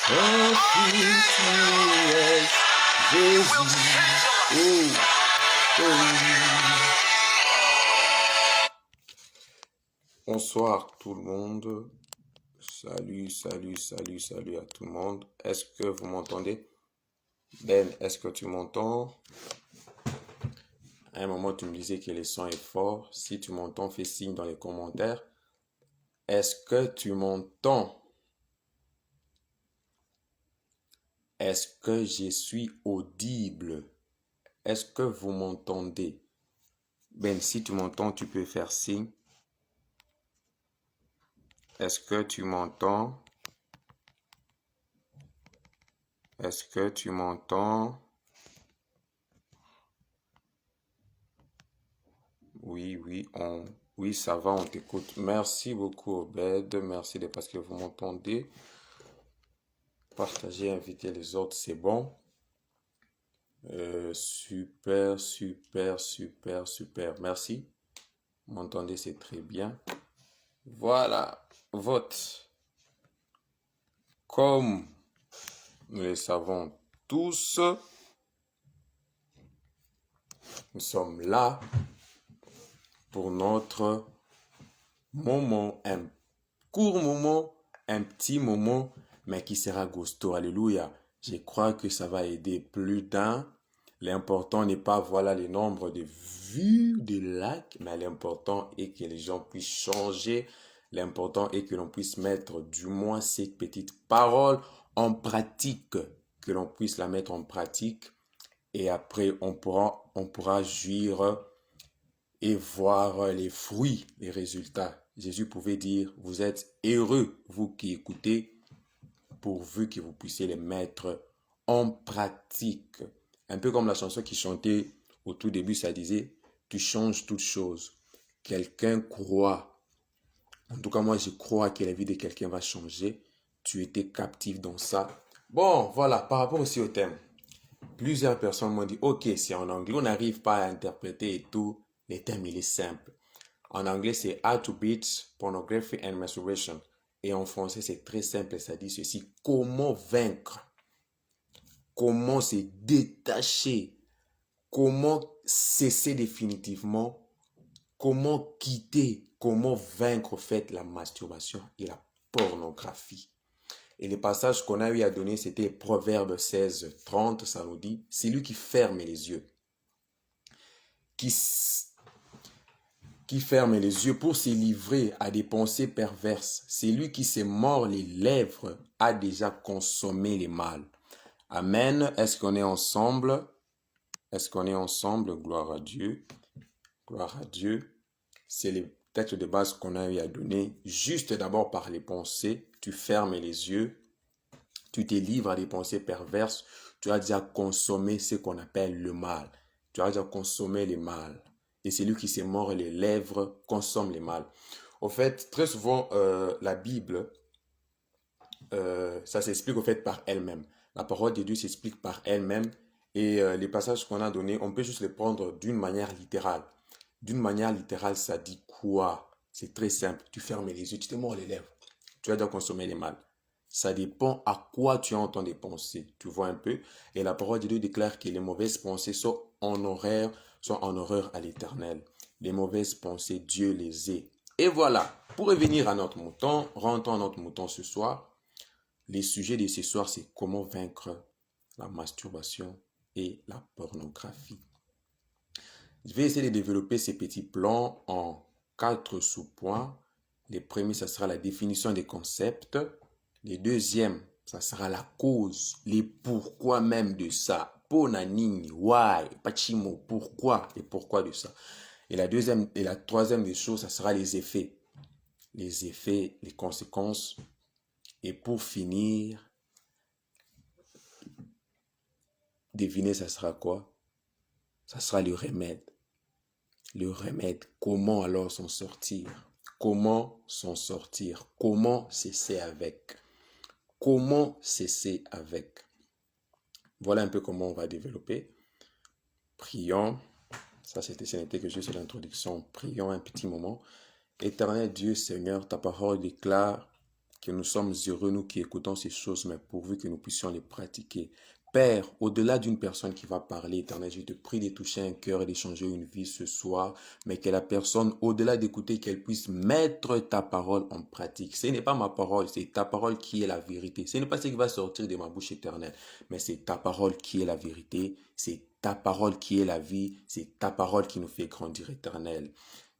Oh, qui tu es, Jésus. Oh, oh. Bonsoir tout le monde. Salut, salut, salut, salut à tout le monde. Est-ce que vous m'entendez? Ben, est-ce que tu m'entends? À un moment, tu me disais que le son est fort. Si tu m'entends, fais signe dans les commentaires. Est-ce que tu m'entends? Est-ce que je suis audible? Est-ce que vous m'entendez? Ben, si tu m'entends, tu peux faire signe. Est-ce que tu m'entends? Est-ce que tu m'entends? Oui, oui, ça va, on t'écoute. Merci beaucoup, Obed. Merci de parce que vous m'entendez. Partagez, invitez les autres, c'est bon. Super, super, super, super. Merci. Vous m'entendez, c'est très bien. Voilà, vote. Comme nous le savons tous, nous sommes là pour notre moment, un court moment, un petit moment, mais qui sera gusto. Alléluia. Je crois que ça va aider plus d'un. L'important n'est pas, voilà, le nombre de vues, de likes, mais l'important est que les gens puissent changer. L'important est que l'on puisse mettre du moins cette petite parole en pratique, que l'on puisse la mettre en pratique. Et après, on pourra jouir et voir les fruits, les résultats. Jésus pouvait dire, vous êtes heureux, vous qui écoutez, pourvu que vous puissiez les mettre en pratique. Un peu comme la chanson qui chantait au tout début, ça disait, tu changes toutes choses. Quelqu'un croit, en tout cas moi je crois que la vie de quelqu'un va changer. Tu étais captif dans ça. Bon, voilà, par rapport aussi au thème. Plusieurs personnes m'ont dit, ok, c'est en anglais, on n'arrive pas à interpréter et tout. Le thème, il est simple. En anglais, c'est How to Beat Pornography and Masturbation. Et en français, c'est très simple, ça dit ceci. Comment vaincre? Comment se détacher? Comment cesser définitivement? Comment quitter? Comment vaincre, en fait, la masturbation et la pornographie? Et le passage qu'on a eu à donner, c'était Proverbe 16, 30, ça nous dit, c'est lui qui ferme les yeux, qui ferme les yeux pour se livrer à des pensées perverses. C'est lui qui s'est mord les lèvres, a déjà consommé le mal. Amen. Est-ce qu'on est ensemble? Est-ce qu'on est ensemble? Gloire à Dieu. Gloire à Dieu. C'est le texte de base qu'on a eu à donner. Juste d'abord par les pensées, tu fermes les yeux. Tu te livres à des pensées perverses. Tu as déjà consommé ce qu'on appelle le mal. Tu as déjà consommé le mal. Et celui qui s'est mord les lèvres consomme le mal. Au fait, très souvent, la Bible, ça s'explique au fait par elle-même. La parole de Dieu s'explique par elle-même. Et les passages qu'on a donnés, on peut juste les prendre d'une manière littérale. D'une manière littérale, ça dit quoi? C'est très simple. Tu fermes les yeux, tu te mords les lèvres. Tu as déjà consommé le mal. Ça dépend à quoi tu entends des pensées. Tu vois un peu? Et la parole de Dieu déclare que les mauvaises pensées sont en horreur à l'Éternel. Les mauvaises pensées, Dieu les est. Et voilà. Pour revenir à notre mouton, rentrons à notre mouton ce soir. Les sujets de ce soir, c'est comment vaincre la masturbation et la pornographie. Je vais essayer de développer ces petits plans en 4 sous-points. Les premiers, ça sera la définition des concepts. Les deuxièmes, ça sera la cause, les pourquoi même de ça. Ponanini, why, pachimo, pourquoi, les pourquoi de ça. Et la troisième des choses, ça sera les effets. Les effets, les conséquences. Et pour finir, devinez, ça sera quoi? Ça sera le remède. Le remède, comment alors s'en sortir? Comment s'en sortir? Comment cesser avec? Comment cesser avec? Voilà un peu comment on va développer. Prions. Ça, ce n'était que juste l'introduction. Prions un petit moment. Éternel Dieu, Seigneur, ta parole déclare que nous sommes heureux, nous qui écoutons ces choses, mais pourvu que nous puissions les pratiquer. Père, au-delà d'une personne qui va parler, Éternel, je te prie de toucher un cœur et d'échanger une vie ce soir, mais que la personne, au-delà d'écouter, qu'elle puisse mettre ta parole en pratique. Ce n'est pas ma parole, c'est ta parole qui est la vérité. Ce n'est pas ce qui va sortir de ma bouche, Éternelle, mais c'est ta parole qui est la vérité, c'est ta parole qui est la vie, c'est ta parole qui nous fait grandir, Éternel.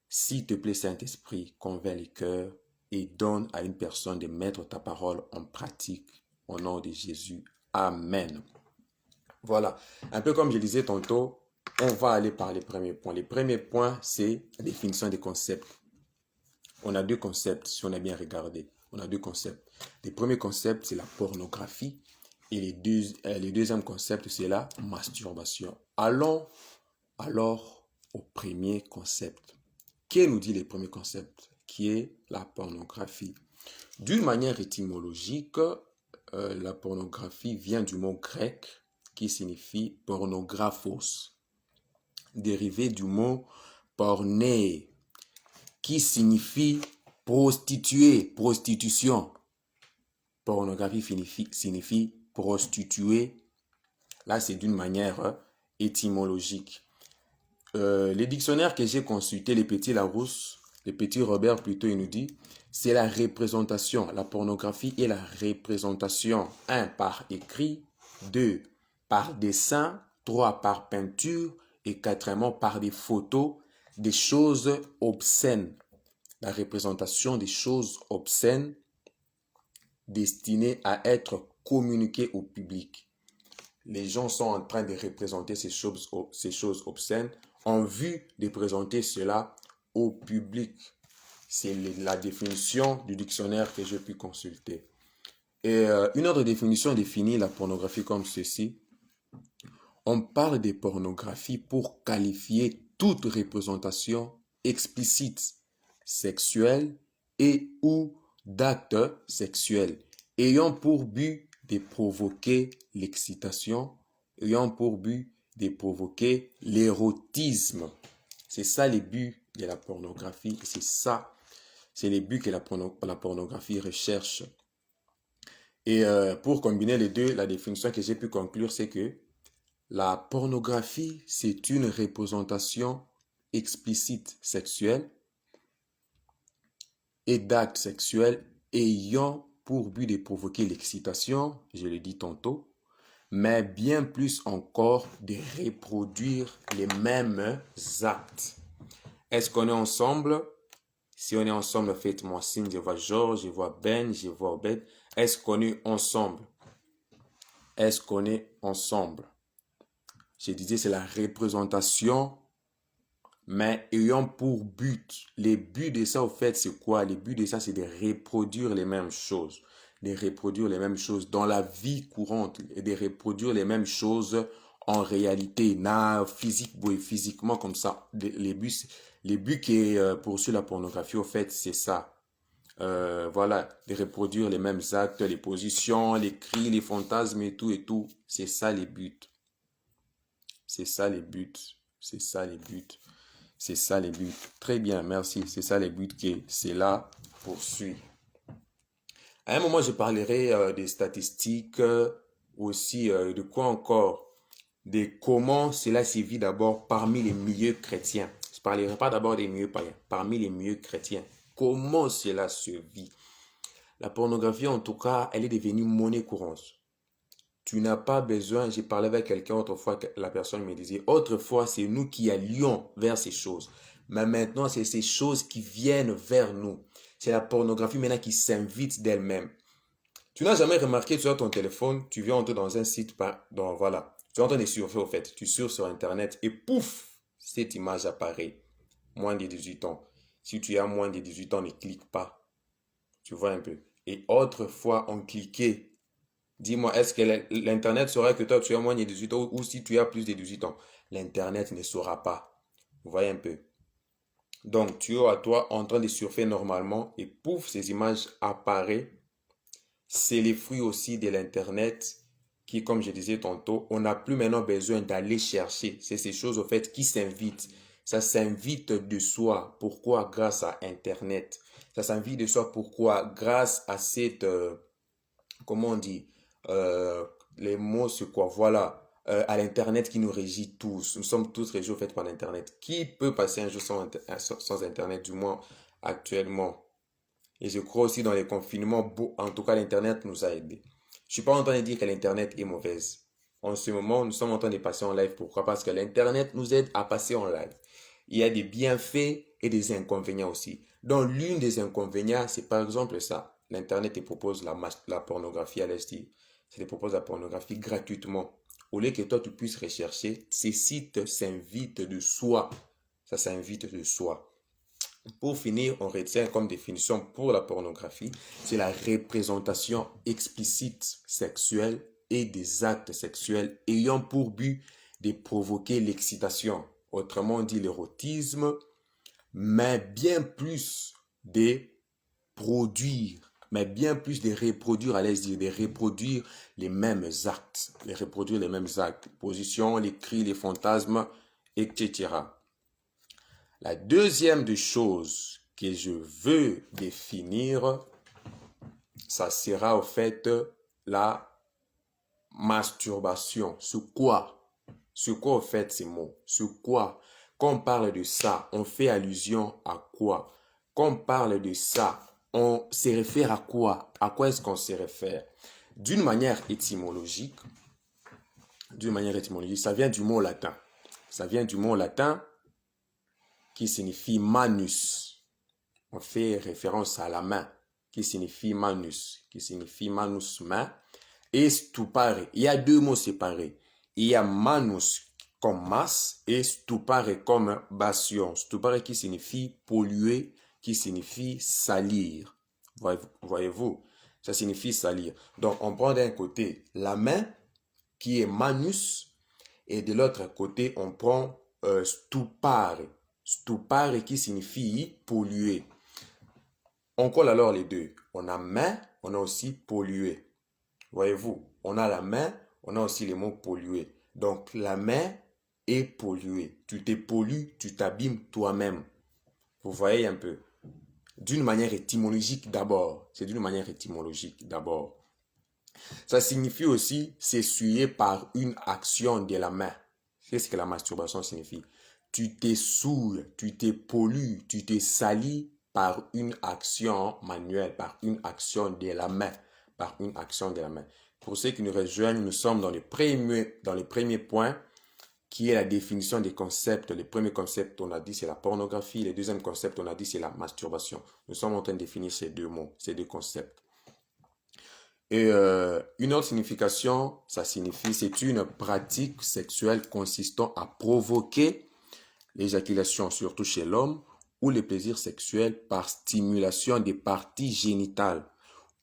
S'il te plaît, Saint-Esprit, convainc les cœurs et donne à une personne de mettre ta parole en pratique. Au nom de Jésus. Amen. Voilà. Un peu comme je disais tantôt, on va aller par les premiers points. Les premiers points, c'est la définition des concepts. On a deux concepts, si on a bien regardé. On a deux concepts. Le premier concept, c'est la pornographie. Et le deuxième concept, c'est la masturbation. Allons alors au premier concept. Qu'est nous dit le premier concept, qui est la pornographie? D'une manière étymologique, la pornographie vient du mot grec qui signifie pornographos, dérivé du mot porné, qui signifie prostituée, prostitution. Pornographie signifie prostituée. Là, c'est d'une manière étymologique. Les dictionnaires que j'ai consultés, les petits Larousse, les petits Robert plutôt, il nous dit, c'est la représentation. La pornographie est la représentation. 1. Par écrit. 2. Par dessin. 3. Par peinture. Et 4. Par des photos des choses obscènes. La représentation des choses obscènes destinées à être communiquées au public. Les gens sont en train de représenter ces choses obscènes en vue de présenter cela au public. C'est la définition du dictionnaire que j'ai pu consulter. Et une autre définition définit la pornographie comme ceci. On parle de pornographie pour qualifier toute représentation explicite, sexuelle et ou d'actes sexuels ayant pour but de provoquer l'excitation, ayant pour but de provoquer l'érotisme. C'est ça les buts de la pornographie. C'est les buts que la pornographie recherche. Et pour combiner les deux, la définition que j'ai pu conclure, c'est que la pornographie, c'est une représentation explicite sexuelle et d'actes sexuels ayant pour but de provoquer l'excitation, je l'ai dit tantôt, mais bien plus encore de reproduire les mêmes actes. Est-ce qu'on est ensemble? Si on est ensemble, faites-moi signe. Je vois Georges, je vois Ben, je vois Obed. Est-ce qu'on est ensemble? Est-ce qu'on est ensemble? Je disais, c'est la représentation, mais ayant pour but. Les buts de ça, au fait, c'est quoi? Les buts de ça, c'est de reproduire les mêmes choses. De reproduire les mêmes choses dans la vie courante et de reproduire les mêmes choses en réalité, physiquement comme ça. Les buts qui poursuit la pornographie, au fait, c'est ça. Voilà, de reproduire les mêmes actes, les positions, les cris, les fantasmes et tout et tout. C'est ça les buts. C'est ça les buts. C'est ça les buts. C'est ça les buts. Très bien, merci. C'est ça les buts que cela poursuit. À un moment, je parlerai des statistiques, aussi de quoi encore? De comment cela se vit d'abord parmi les milieux chrétiens. Je ne parlerai pas d'abord des milieux païens, parmi les milieux chrétiens. Comment cela se vit? La pornographie, en tout cas, elle est devenue monnaie courante. Tu n'as pas besoin, j'ai parlé avec quelqu'un autrefois, la personne me disait, autrefois, c'est nous qui allions vers ces choses. Mais maintenant, c'est ces choses qui viennent vers nous. C'est la pornographie maintenant qui s'invite d'elle-même. Tu n'as jamais remarqué sur ton téléphone, tu viens entrer dans un site, voilà. Tu es en train de surfer au fait, tu surfes sur Internet et pouf, cette image apparaît. Moins de 18 ans. Si tu as moins de 18 ans, ne clique pas. Tu vois un peu. Et autrefois, on cliquait. Dis-moi, est-ce que l'Internet saura que toi, tu as moins de 18 ans ou si tu as plus de 18 ans? L'Internet ne saura pas. Vous voyez un peu. Donc, tu es à toi en train de surfer normalement et pouf, ces images apparaissent. C'est les fruits aussi de l'Internet qui, comme je disais tantôt, on n'a plus maintenant besoin d'aller chercher. C'est ces choses, au fait, qui s'invitent. Ça s'invite de soi. Pourquoi? Grâce à Internet. Ça s'envie de soi. Pourquoi? Grâce à cette, comment on dit, les mots, c'est quoi? Voilà, à l'Internet qui nous régit tous. Nous sommes tous régis au fait par l'Internet. Qui peut passer un jour sans Internet, du moins actuellement? Et je crois aussi dans les confinements, en tout cas, l'Internet nous a aidés. Je suis pas en train de dire que l'Internet est mauvaise. En ce moment, nous sommes en train de passer en live. Pourquoi? Parce que l'Internet nous aide à passer en live. Il y a des bienfaits et des inconvénients aussi. Donc, l'une des inconvénients, c'est par exemple ça. L'Internet te propose la pornographie à l'estime. Ça te propose la pornographie gratuitement. Au lieu que toi, tu puisses rechercher, ces sites s'invitent de soi. Ça s'invite de soi. Pour finir, on retient comme définition pour la pornographie, c'est la représentation explicite sexuelle et des actes sexuels ayant pour but de provoquer l'excitation, autrement dit l'érotisme, mais bien plus de produire, mais bien plus de reproduire, allez dire, de reproduire les mêmes actes, de reproduire les mêmes actes, positions, les cris, les fantasmes, etc. La deuxième des choses que je veux définir, ça sera au fait la masturbation. Sur quoi? Sur quoi au fait ces mots? Sur quoi? Quand on parle de ça, on fait allusion à quoi? Quand on parle de ça, on se réfère à quoi? À quoi est-ce qu'on se réfère? D'une manière étymologique, ça vient du mot latin. Ça vient du mot latin qui signifie manus. On fait référence à la main, qui signifie manus, main, et stupare. Il y a deux mots séparés. Il y a manus comme masse et stupare comme bastion. Stupare qui signifie polluer, qui signifie salir. Voyez-vous, ça signifie salir. Donc, on prend d'un côté la main, qui est manus, et de l'autre côté, on prend stupare. Stupare qui signifie polluer. On colle alors les deux. On a main, on a aussi pollué. Voyez-vous, on a la main, on a aussi les mots pollué. Donc la main est polluée. Tu te pollues, tu t'abîmes toi-même. Vous voyez un peu. D'une manière étymologique d'abord. C'est d'une manière étymologique d'abord. Ça signifie aussi s'essuyer par une action de la main. C'est ce que la masturbation signifie. Tu te souilles, tu te pollues, tu te salis par une action manuelle, par une action de la main. Par une action de la main. Pour ceux qui nous rejoignent, nous sommes dans les premiers points, qui est la définition des concepts. Le premier concept, on a dit, c'est la pornographie. Le deuxième concept, on a dit, c'est la masturbation. Nous sommes en train de définir ces deux mots, ces deux concepts. Et une autre signification, ça signifie, c'est une pratique sexuelle consistant à provoquer l'éjaculation, surtout chez l'homme, ou le plaisir sexuel par stimulation des parties génitales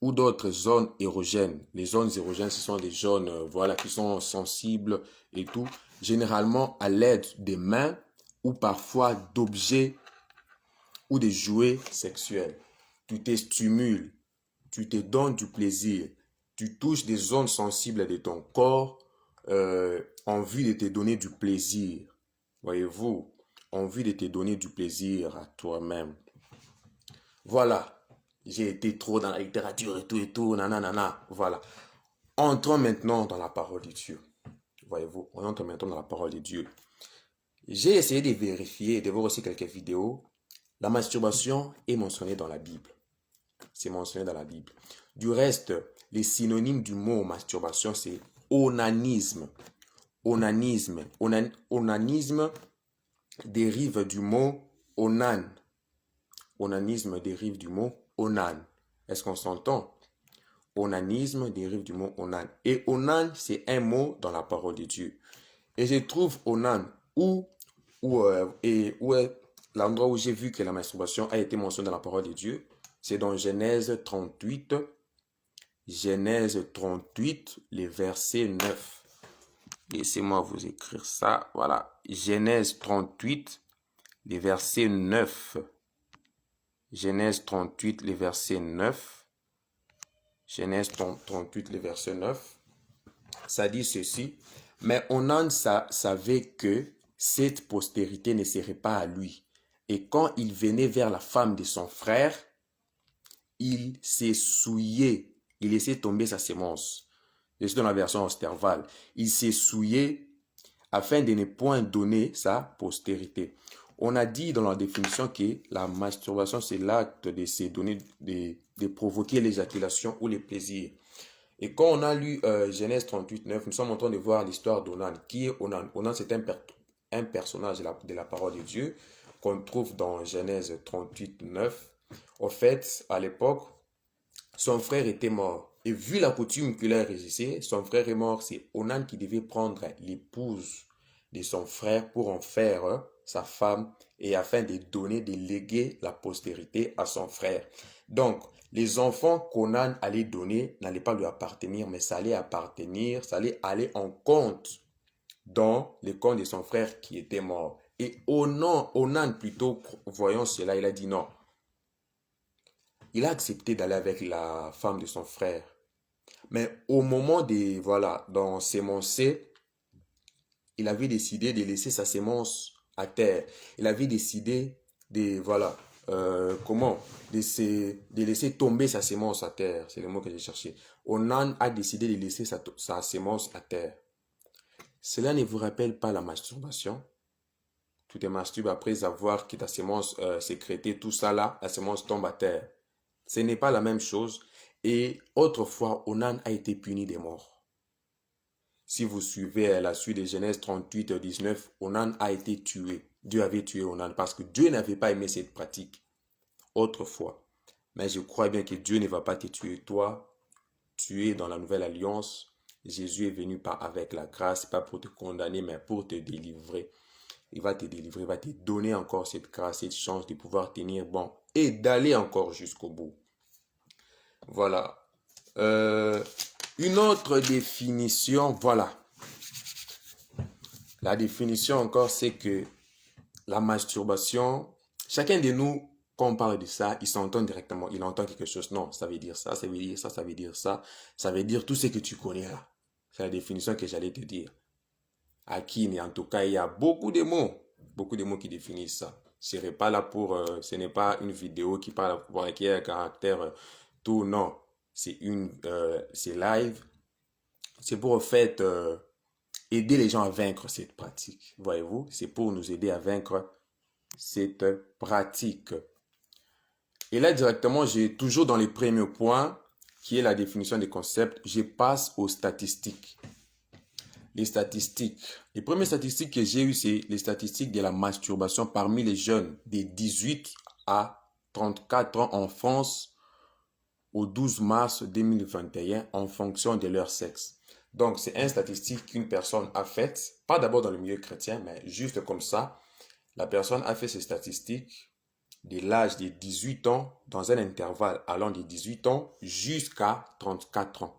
ou d'autres zones érogènes. Les zones érogènes, ce sont des zones voilà, qui sont sensibles et tout, généralement à l'aide des mains ou parfois d'objets ou de jouets sexuels. Tu te stimules, tu te donnes du plaisir, tu touches des zones sensibles de ton corps en vue de te donner du plaisir. Voyez-vous, en vue de te donner du plaisir à toi-même. Voilà, j'ai été trop dans la littérature et tout, nanana, voilà. Entrons maintenant dans la parole de Dieu. Voyez-vous, on entre maintenant dans la parole de Dieu. J'ai essayé de vérifier et de voir aussi quelques vidéos. La masturbation est mentionnée dans la Bible. C'est mentionné dans la Bible. Du reste, les synonymes du mot masturbation, c'est onanisme. Onanisme. Onanisme dérive du mot onan. Onanisme dérive du mot onan. Est-ce qu'on s'entend? Onanisme dérive du mot onan. Et onan, c'est un mot dans la parole de Dieu. Et je trouve onan où est l'endroit où j'ai vu que la masturbation a été mentionnée dans la parole de Dieu. C'est dans Genèse 38. Genèse 38, le verset 9. Laissez-moi vous écrire ça. Voilà. Genèse 38, le verset 9. Genèse 38, le verset 9. Genèse 38, le verset 9. Ça dit ceci. Mais Onan savait que cette postérité ne serait pas à lui. Et quand il venait vers la femme de son frère, il s'est souillé. Il laissait tomber sa sémence. Je suis dans la version Osterval. Il s'est souillé afin de ne point donner sa postérité. On a dit dans la définition que la masturbation, c'est l'acte de se donner, de provoquer l'éjaculation ou les plaisirs. Et quand on a lu Genèse 38, 9, nous sommes en train de voir l'histoire d'Onan. Qui est Onan? Onan, c'est un personnage de la parole de Dieu qu'on trouve dans Genèse 38, 9. En fait, à l'époque, son frère était mort. Et vu la coutume qu'il a régissée, son frère est mort. C'est Onan qui devait prendre l'épouse de son frère pour en faire sa femme et afin de donner, de léguer la postérité à son frère. Donc, les enfants qu'Onan allait donner n'allaient pas lui appartenir, mais ça allait appartenir, ça allait aller en compte dans le compte de son frère qui était mort. Et Onan plutôt, voyant cela, il a dit non. Il a accepté d'aller avec la femme de son frère. Mais au moment de, voilà, dans s'émancer, il avait décidé de laisser sa sémence à terre. Il avait décidé de, voilà, de laisser tomber sa sémence à terre. C'est le mot que j'ai cherché. Onan a décidé de laisser sa sémence à terre. Cela ne vous rappelle pas la masturbation? Tu te masturbes après avoir que ta sémence sécrétée, tout ça là, la sémence tombe à terre. Ce n'est pas la même chose. Et autrefois, Onan a été puni de mort. Si vous suivez la suite de Genèse 38, 19, Onan a été tué. Dieu avait tué Onan parce que Dieu n'avait pas aimé cette pratique autrefois. Mais je crois bien que Dieu ne va pas te tuer. Toi, tu es dans la nouvelle alliance. Jésus est venu pas avec la grâce, pas pour te condamner, mais pour te délivrer. Il va te délivrer, il va te donner encore cette grâce, cette chance de pouvoir tenir bon et d'aller encore jusqu'au bout. Voilà. Une autre définition, voilà. La définition encore, c'est que la masturbation, chacun de nous, quand on parle de ça, il s'entend directement, il entend quelque chose. Non, ça veut dire ça, ça veut dire ça, ça veut dire ça, ça veut dire tout ce que tu connais là. C'est la définition que j'allais te dire. Mais en tout cas, il y a beaucoup de mots qui définissent ça. Ce n'est pas là pour, ce n'est pas une vidéo qui parle, qui a un caractère tout, non. C'est live. C'est pour, en fait, aider les gens à vaincre cette pratique. Voyez-vous, c'est pour nous aider à vaincre cette pratique. Et là, directement, j'ai toujours dans les premiers points, qui est la définition des concepts, je passe aux statistiques. Les statistiques. Les premières statistiques que j'ai eues, c'est les statistiques de la masturbation parmi les jeunes de 18 à 34 ans en France au 12 mars 2021 en fonction de leur sexe. Donc, c'est une statistique qu'une personne a faite, pas d'abord dans le milieu chrétien, mais juste comme ça. La personne a fait ces statistiques de l'âge de 18 ans dans un intervalle allant de 18 ans jusqu'à 34 ans.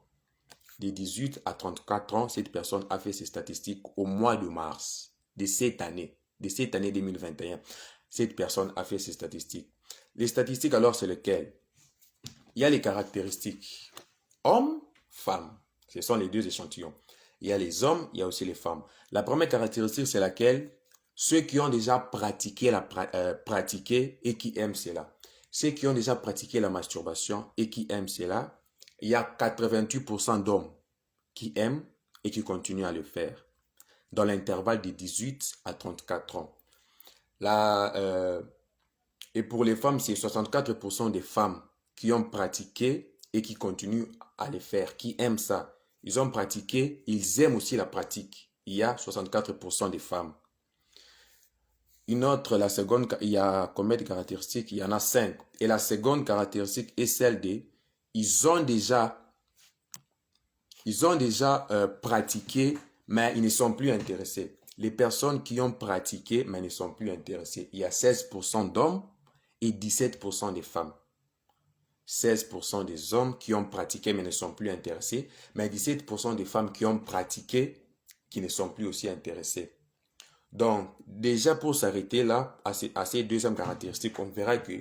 De 18 à 34 ans, cette personne a fait ses statistiques au mois de mars de cette année 2021. Cette personne a fait ses statistiques. Les statistiques alors, c'est lesquelles? Il y a les caractéristiques hommes, femmes. Ce sont les deux échantillons. Il y a les hommes, il y a aussi les femmes. La première caractéristique, c'est laquelle? Ceux qui ont déjà pratiqué et qui aiment cela. Ceux qui ont déjà pratiqué la masturbation et qui aiment cela, il y a 88% d'hommes qui aiment et qui continuent à le faire dans l'intervalle de 18 à 34 ans. Et pour les femmes, c'est 64% des femmes qui ont pratiqué et qui continuent à le faire, qui aiment ça. Ils ont pratiqué, ils aiment aussi la pratique. Il y a 64% des femmes. Une autre, la seconde, il y a combien de caractéristiques? Il y en a 5. Et la seconde caractéristique est celle de, ils ont déjà pratiqué, mais ils ne sont plus intéressés. Les personnes qui ont pratiqué, mais ne sont plus intéressées. Il y a 16% d'hommes et 17% des femmes. 16% des hommes qui ont pratiqué, mais ne sont plus intéressés. Mais 17% des femmes qui ont pratiqué, qui ne sont plus aussi intéressées. Donc, déjà pour s'arrêter là, à ces deuxièmes caractéristiques, on verra que,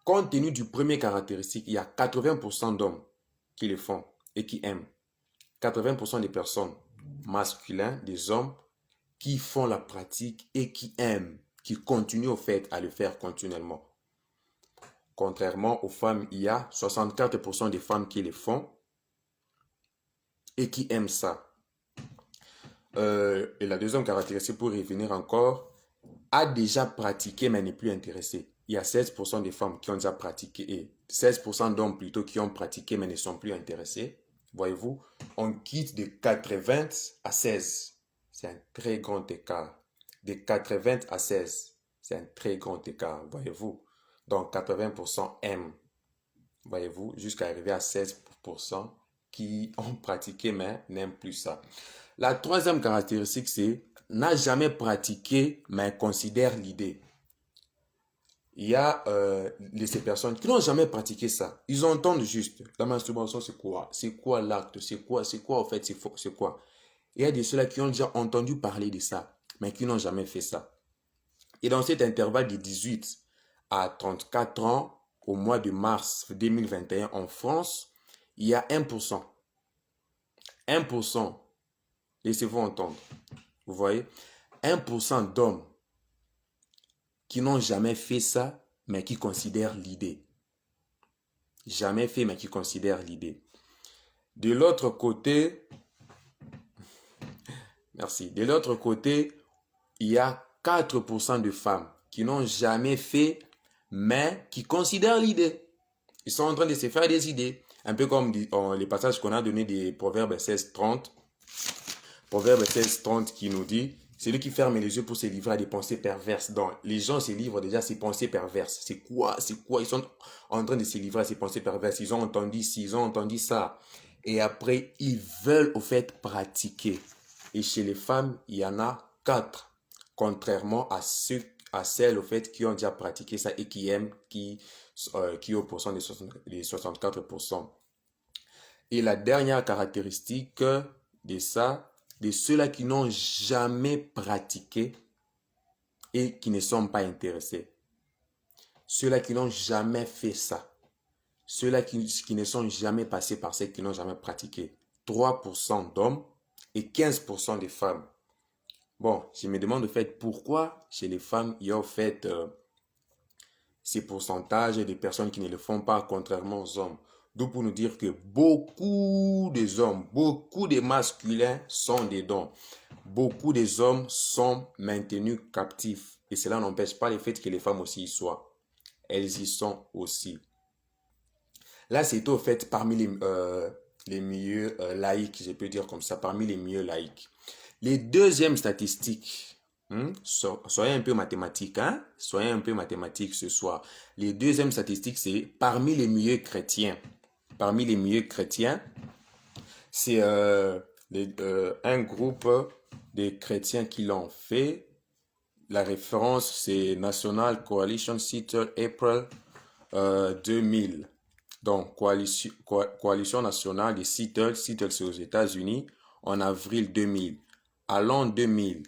compte tenu du premier caractéristique, il y a 80% d'hommes qui le font et qui aiment. 80% des personnes masculines, des hommes, qui font la pratique et qui aiment, qui continuent au fait à le faire continuellement. Contrairement aux femmes, il y a 64% des femmes qui le font et qui aiment ça. Et la deuxième caractéristique, pour revenir encore, a déjà pratiqué mais n'est plus intéressé. Il y a 16% des femmes qui ont déjà pratiqué et 16% d'hommes plutôt qui ont pratiqué mais ne sont plus intéressés. Voyez-vous, on quitte de 80 à 16. C'est un très grand écart. De 80 à 16, c'est un très grand écart, voyez-vous. Donc 80% aiment, voyez-vous, jusqu'à arriver à 16% qui ont pratiqué mais n'aiment plus ça. La troisième caractéristique, c'est n'a jamais pratiqué mais considère l'idée. Il y a ces personnes qui n'ont jamais pratiqué ça. Ils entendent juste. La masturbation, c'est quoi? C'est quoi l'acte? C'est quoi en fait? C'est quoi? Il y a de ceux-là qui ont déjà entendu parler de ça, mais qui n'ont jamais fait ça. Et dans cet intervalle de 18 à 34 ans, au mois de mars 2021 en France, il y a 1%. 1%. Laissez-vous entendre. Vous voyez? 1% d'hommes qui n'ont jamais fait ça, mais qui considèrent l'idée. Jamais fait, mais qui considèrent l'idée. De l'autre côté, merci. De l'autre côté, il y a 4% de femmes qui n'ont jamais fait, mais qui considèrent l'idée. Ils sont en train de se faire des idées. Un peu comme les passages qu'on a donnés des Proverbes 16-30. Proverbe 16-30 qui nous dit, c'est lui qui ferme les yeux pour se livrer à des pensées perverses. Donc, les gens se livrent déjà à ces pensées perverses. C'est quoi? Ils sont en train de se livrer à ces pensées perverses. Ils ont entendu ci, ils ont entendu ça. Et après, ils veulent au fait pratiquer. Et chez les femmes, il y en a 4. Contrairement à celles au fait qui ont déjà pratiqué ça et qui aiment, qui au pourcent des 64%. Et la dernière caractéristique de ça, de ceux-là qui n'ont jamais pratiqué et qui ne sont pas intéressés. Ceux-là qui n'ont jamais fait ça. Ceux-là qui ne sont jamais passés par ça, qui n'ont jamais pratiqué. 3% d'hommes et 15% de femmes. Bon, je me demande en fait pourquoi chez les femmes, il y a en fait ces pourcentages de personnes qui ne le font pas, contrairement aux hommes. D'où pour nous dire que beaucoup des hommes, beaucoup des masculins sont des dons. Beaucoup des hommes sont maintenus captifs. Et cela n'empêche pas le fait que les femmes aussi y soient. Elles y sont aussi. Là, c'est au fait parmi les milieux laïcs, je peux dire comme ça, parmi les milieux laïcs. Les deuxièmes statistiques, soyez un peu mathématiques, hein? Soyez un peu mathématiques ce soir. Les deuxièmes statistiques, c'est parmi les milieux chrétiens. Parmi les milieux chrétiens, c'est un groupe de chrétiens qui l'ont fait. La référence, c'est National Coalition Seattle April 2000. Donc, Coalition nationale de Seattle, Seattle c'est aux États-Unis, en avril 2000. À l'an 2000,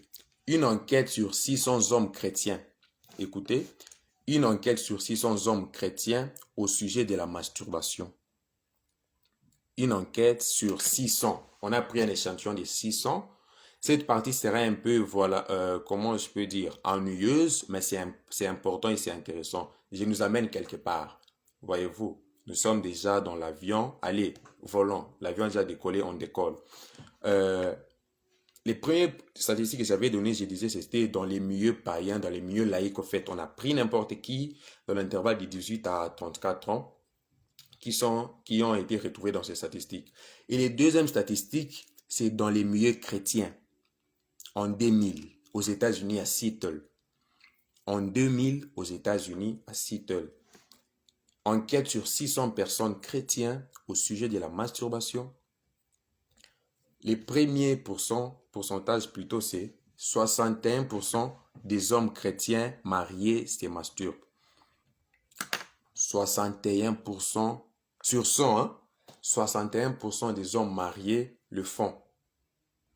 une enquête sur 600 hommes chrétiens. Écoutez, une enquête sur 600 hommes chrétiens au sujet de la masturbation. Une enquête sur 600. On a pris un échantillon de 600. Cette partie sera un peu, voilà, comment je peux dire, ennuyeuse, mais c'est important et c'est intéressant. Je nous amène quelque part. Voyez-vous, nous sommes déjà dans l'avion. Allez, volons. L'avion a déjà décollé, on décolle. Les premières statistiques que j'avais données, je disais, c'était dans les milieux païens, dans les milieux laïcs. En fait, on a pris n'importe qui dans l'intervalle de 18 à 34 ans qui ont été retrouvés dans ces statistiques. Et les deuxièmes statistiques, c'est dans les milieux chrétiens. En 2000, aux États-Unis, à Seattle. En 2000, aux États-Unis, à Seattle. Enquête sur 600 personnes chrétiennes au sujet de la masturbation. Les premiers pourcentages plutôt, c'est 61% des hommes chrétiens mariés se masturbent. 61% sur 100, hein? 61% des hommes mariés le font.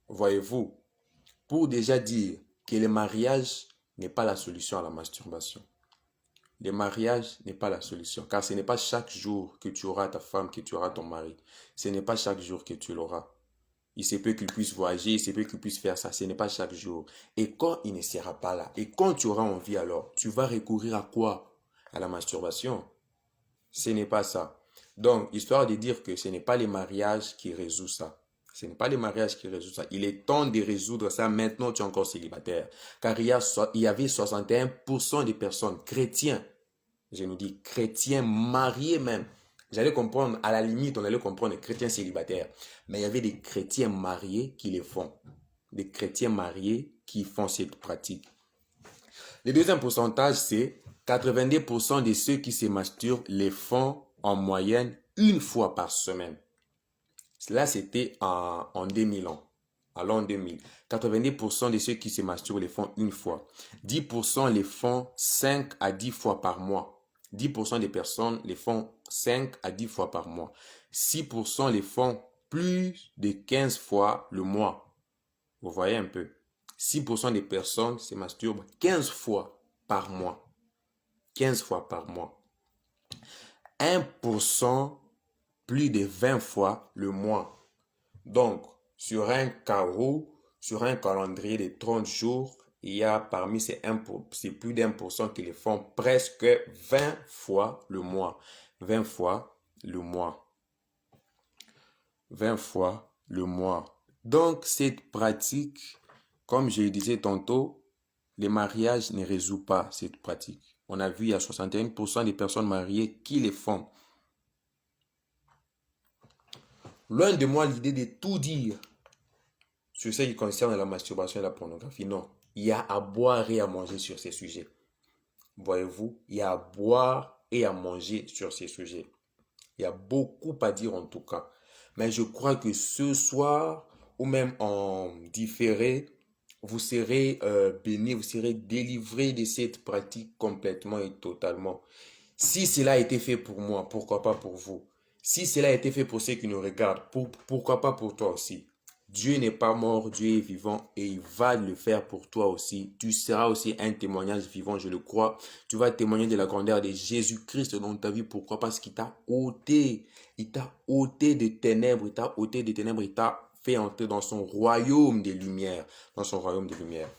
Voyez-vous, pour déjà dire que le mariage n'est pas la solution à la masturbation. Le mariage n'est pas la solution, car ce n'est pas chaque jour que tu auras ta femme, que tu auras ton mari. Ce n'est pas chaque jour que tu l'auras. Il se peut qu'il puisse voyager, il se peut qu'il puisse faire ça, ce n'est pas chaque jour. Et quand il ne sera pas là, et quand tu auras envie alors, tu vas recourir à quoi? À la masturbation. Ce n'est pas ça. Donc, histoire de dire que ce n'est pas les mariages qui résout ça. Ce n'est pas les mariages qui résout ça. Il est temps de résoudre ça. Maintenant, tu es encore célibataire. Car il y avait 61% des personnes chrétiens, je nous dis chrétiens mariés même. J'allais comprendre, à la limite, on allait comprendre les chrétiens célibataires. Mais il y avait des chrétiens mariés qui les font. Des chrétiens mariés qui font cette pratique. Le deuxième pourcentage, c'est 90% de ceux qui se masturbent les font en moyenne une fois par semaine. Là, c'était en 2000 ans. À l'an 2000. 90% de ceux qui se masturbent les font une fois. 10% les font 5 à 10 fois par mois. 10% des personnes les font 5 à 10 fois par mois. 6% les font plus de 15 fois le mois. Vous voyez un peu. 6% des personnes se masturbent 15 fois par mois. 15 fois par mois. 1% plus de 20 fois le mois. Donc, sur un carreau, sur un calendrier de 30 jours, il y a parmi ces plus d'1% qui les font presque 20 fois le mois. 20 fois le mois. 20 fois le mois. Donc, cette pratique, comme je le disais tantôt, les mariages ne résout pas cette pratique. On a vu, il y a 61% des personnes mariées qui les font. Loin de moi l'idée de tout dire sur ce qui concerne la masturbation et la pornographie. Non, il y a à boire et à manger sur ces sujets. Voyez-vous, il y a à boire et à manger sur ces sujets. Il y a beaucoup à dire en tout cas. Mais je crois que ce soir, ou même en différé, vous serez bénis, vous serez délivrés de cette pratique complètement et totalement. Si cela a été fait pour moi, pourquoi pas pour vous? Si cela a été fait pour ceux qui nous regardent, pourquoi pas pour toi aussi? Dieu n'est pas mort, Dieu est vivant et il va le faire pour toi aussi. Tu seras aussi un témoignage vivant, je le crois. Tu vas témoigner de la grandeur de Jésus-Christ dans ta vie. Pourquoi? Parce qu'il t'a ôté. Il t'a ôté des ténèbres. Il t'a ôté des ténèbres. Il t'a fait entrer dans son royaume des lumières. Dans son royaume des lumières.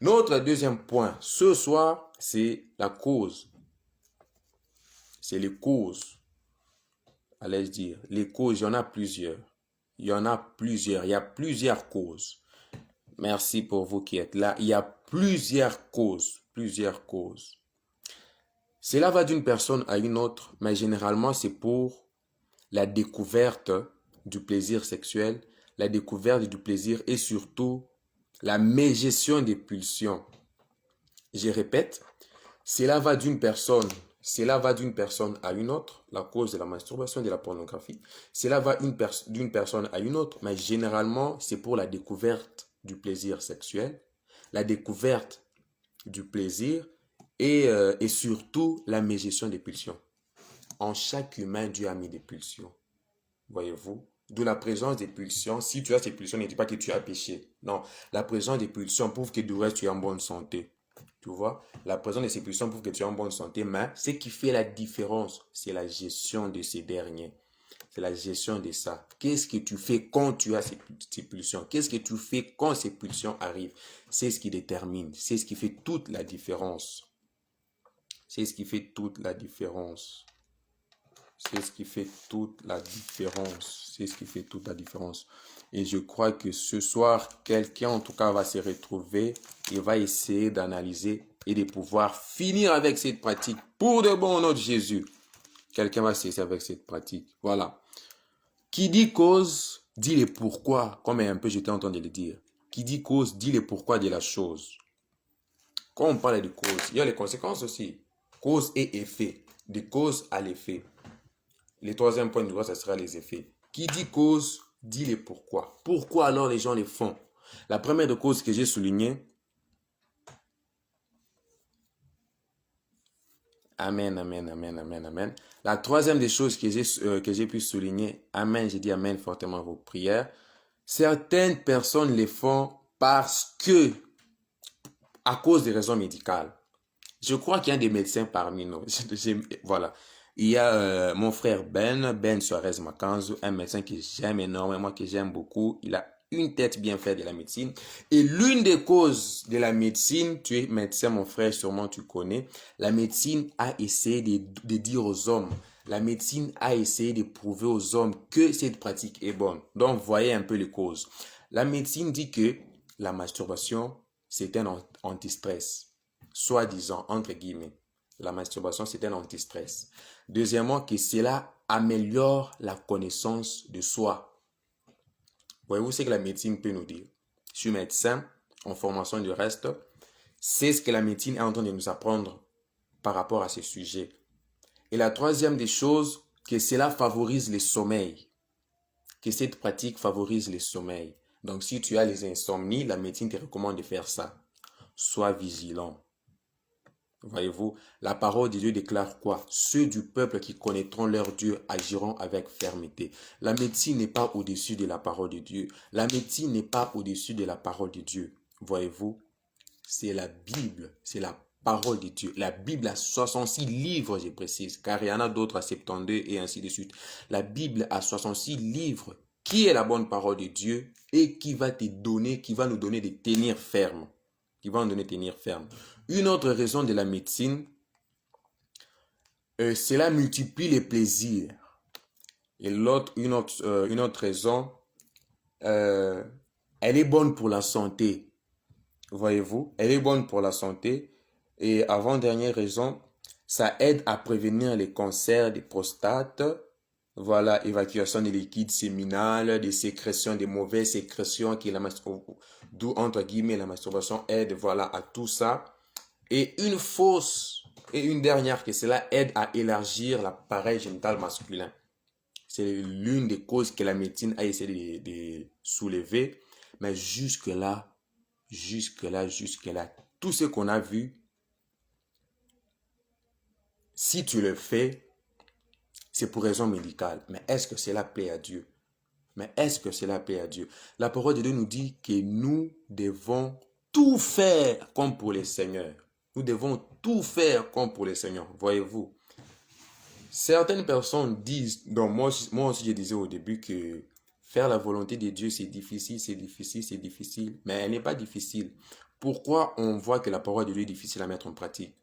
Notre deuxième point, ce soir, c'est la cause. C'est les causes. Allais-je dire. Les causes, il y en a plusieurs. Il y en a plusieurs. Il y a plusieurs causes. Merci pour vous qui êtes là. Il y a plusieurs causes. Plusieurs causes. Cela va d'une personne à une autre, mais généralement c'est pour la découverte du plaisir sexuel, la découverte du plaisir et surtout la mégestion des pulsions. Je répète, cela va d'une personne à une autre, la cause de la masturbation et de la pornographie. Cela va d'une personne à une autre, mais généralement, c'est pour la découverte du plaisir sexuel, la découverte du plaisir et surtout la mégestion des pulsions. En chaque humain, Dieu a mis des pulsions. Voyez-vous? D'où la présence des pulsions. Si tu as ces pulsions, ne dis pas que tu as péché. Non, la présence des pulsions prouve que du reste, tu es en bonne santé. Tu vois, la présence de ces pulsions prouve que tu es en bonne santé, mais ce qui fait la différence, c'est la gestion de ces derniers. C'est la gestion de ça. Qu'est-ce que tu fais quand tu as ces pulsions? Qu'est-ce que tu fais quand ces pulsions arrivent? C'est ce qui détermine, c'est ce qui fait toute la différence. C'est ce qui fait toute la différence. C'est ce qui fait toute la différence. C'est ce qui fait toute la différence. Et je crois que ce soir, quelqu'un en tout cas va se retrouver et va essayer d'analyser et de pouvoir finir avec cette pratique. Pour de bon, notre Jésus. Quelqu'un va cesser avec cette pratique. Voilà. Qui dit cause, dit les pourquoi. Comme un peu j'étais en train de le dire. Qui dit cause, dit les pourquoi de la chose. Quand on parle de cause, il y a les conséquences aussi. Cause et effet. De cause à l'effet. Le troisième point de droit, ça sera les effets. Qui dit cause, dit les pourquoi. Pourquoi alors les gens les font? La première de cause que j'ai soulignée. Amen, amen, amen, amen, amen. La troisième des choses que j'ai pu souligner. Amen, j'ai dit amen fortement à vos prières. Certaines personnes les font parce que, à cause des raisons médicales. Je crois qu'il y a des médecins parmi nous. Voilà. Il y a mon frère Ben Suarez Makanzo, un médecin que j'aime énormément, que j'aime beaucoup. Il a une tête bien faite de la médecine. Et l'une des causes de la médecine, tu es médecin, mon frère, sûrement tu connais, la médecine a essayé de dire aux hommes, La médecine a essayé de prouver aux hommes que cette pratique est bonne. Donc, voyez un peu les causes. La médecine dit que la masturbation, c'est un anti-stress. Soi-disant, entre guillemets. La masturbation, c'est un anti-stress. Deuxièmement, que cela améliore la connaissance de soi. Voyez-vous ce que la médecine peut nous dire? Je suis médecin, en formation du reste. C'est ce que la médecine est en train de nous apprendre par rapport à ce sujet. Et la troisième des choses, que cela favorise le sommeil. Que cette pratique favorise le sommeil. Donc, si tu as les insomnies, la médecine te recommande de faire ça. Sois vigilant. Voyez-vous, la parole de Dieu déclare quoi? Ceux du peuple qui connaîtront leur Dieu agiront avec fermeté. La médecine n'est pas au-dessus de la parole de Dieu. La médecine n'est pas au-dessus de la parole de Dieu. Voyez-vous, c'est la Bible, c'est la parole de Dieu. La Bible a 66 livres, je précise, car il y en a d'autres à 72 et ainsi de suite. La Bible a 66 livres qui est la bonne parole de Dieu et qui va te donner, qui va nous donner de tenir ferme. Qui va nous donner de tenir ferme. Une autre raison de la médecine, cela multiplie les plaisirs. Et une autre raison, elle est bonne pour la santé. Voyez-vous, elle est bonne pour la santé. Et avant-dernière raison, ça aide à prévenir les cancers des prostates. Voilà, évacuation des liquides séminales, des sécrétions, des mauvaises sécrétions, d'où entre guillemets la masturbation aide, voilà, à tout ça. Et une dernière, que cela aide à élargir l'appareil génital masculin. C'est l'une des causes que la médecine a essayé de soulever. Mais jusque-là, tout ce qu'on a vu, si tu le fais, c'est pour raison médicale. Mais est-ce que cela plaît à Dieu? La parole de Dieu nous dit que nous devons tout faire comme pour les seigneurs. Nous devons tout faire comme pour les seigneurs. Voyez-vous, certaines personnes disent, donc moi aussi je disais au début que faire la volonté de Dieu c'est difficile, mais elle n'est pas difficile. Pourquoi on voit que la parole de Dieu est difficile à mettre en pratique?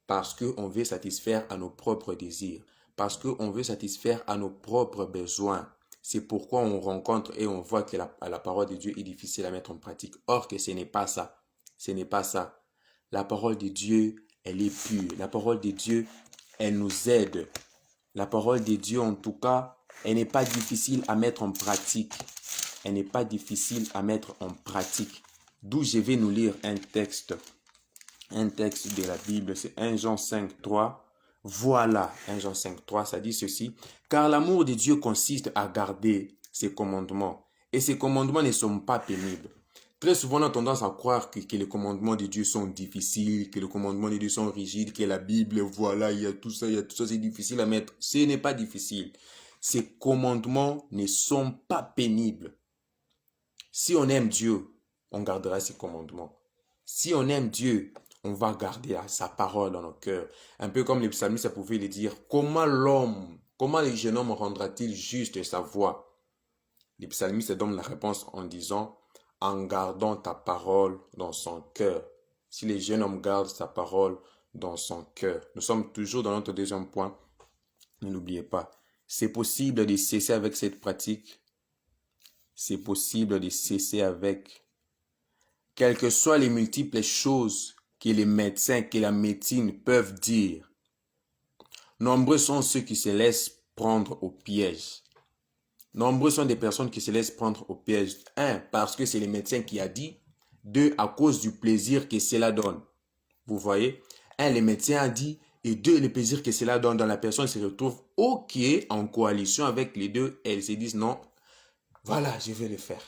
Parce qu'on veut satisfaire à nos propres désirs, parce qu'on veut satisfaire à nos propres besoins. C'est pourquoi on rencontre et on voit que la parole de Dieu est difficile à mettre en pratique. Or que ce n'est pas ça. Ce n'est pas ça. La parole de Dieu, elle est pure. La parole de Dieu, elle nous aide. La parole de Dieu, en tout cas, elle n'est pas difficile à mettre en pratique. Elle n'est pas difficile à mettre en pratique. D'où je vais nous lire un texte de la Bible, c'est 1 Jean 5, 3. Voilà, 1 Jean 5, 3, ça dit ceci. Car l'amour de Dieu consiste à garder ses commandements. Et ses commandements ne sont pas pénibles. Très souvent, on a tendance à croire que les commandements de Dieu sont difficiles, que les commandements de Dieu sont rigides, que la Bible, voilà, il y a tout ça, c'est difficile à mettre. Ce n'est pas difficile. Ces commandements ne sont pas pénibles. Si on aime Dieu, on gardera ses commandements. Si on aime Dieu, on va garder sa parole dans nos cœurs. Un peu comme les psalmistes pouvaient le dire, comment le jeune homme rendra-t-il juste sa voix? Les psalmistes donnent la réponse en disant, en gardant ta parole dans son cœur. Si le jeune homme garde sa parole dans son cœur. Nous sommes toujours dans notre deuxième point. Ne l'oubliez pas. C'est possible de cesser avec cette pratique. C'est possible de cesser avec. Quelles que soient les multiples choses que les médecins, que la médecine peuvent dire. Nombreux sont ceux qui se laissent prendre au piège. Nombreux sont des personnes qui se laissent prendre au piège. 1, parce que c'est les médecins qui a dit. 2, à cause du plaisir que cela donne. Vous voyez? 1, les médecins a dit. Et 2, le plaisir que cela donne dans la personne se retrouve ok en coalition avec les deux. Elles se disent non, voilà, je vais le faire.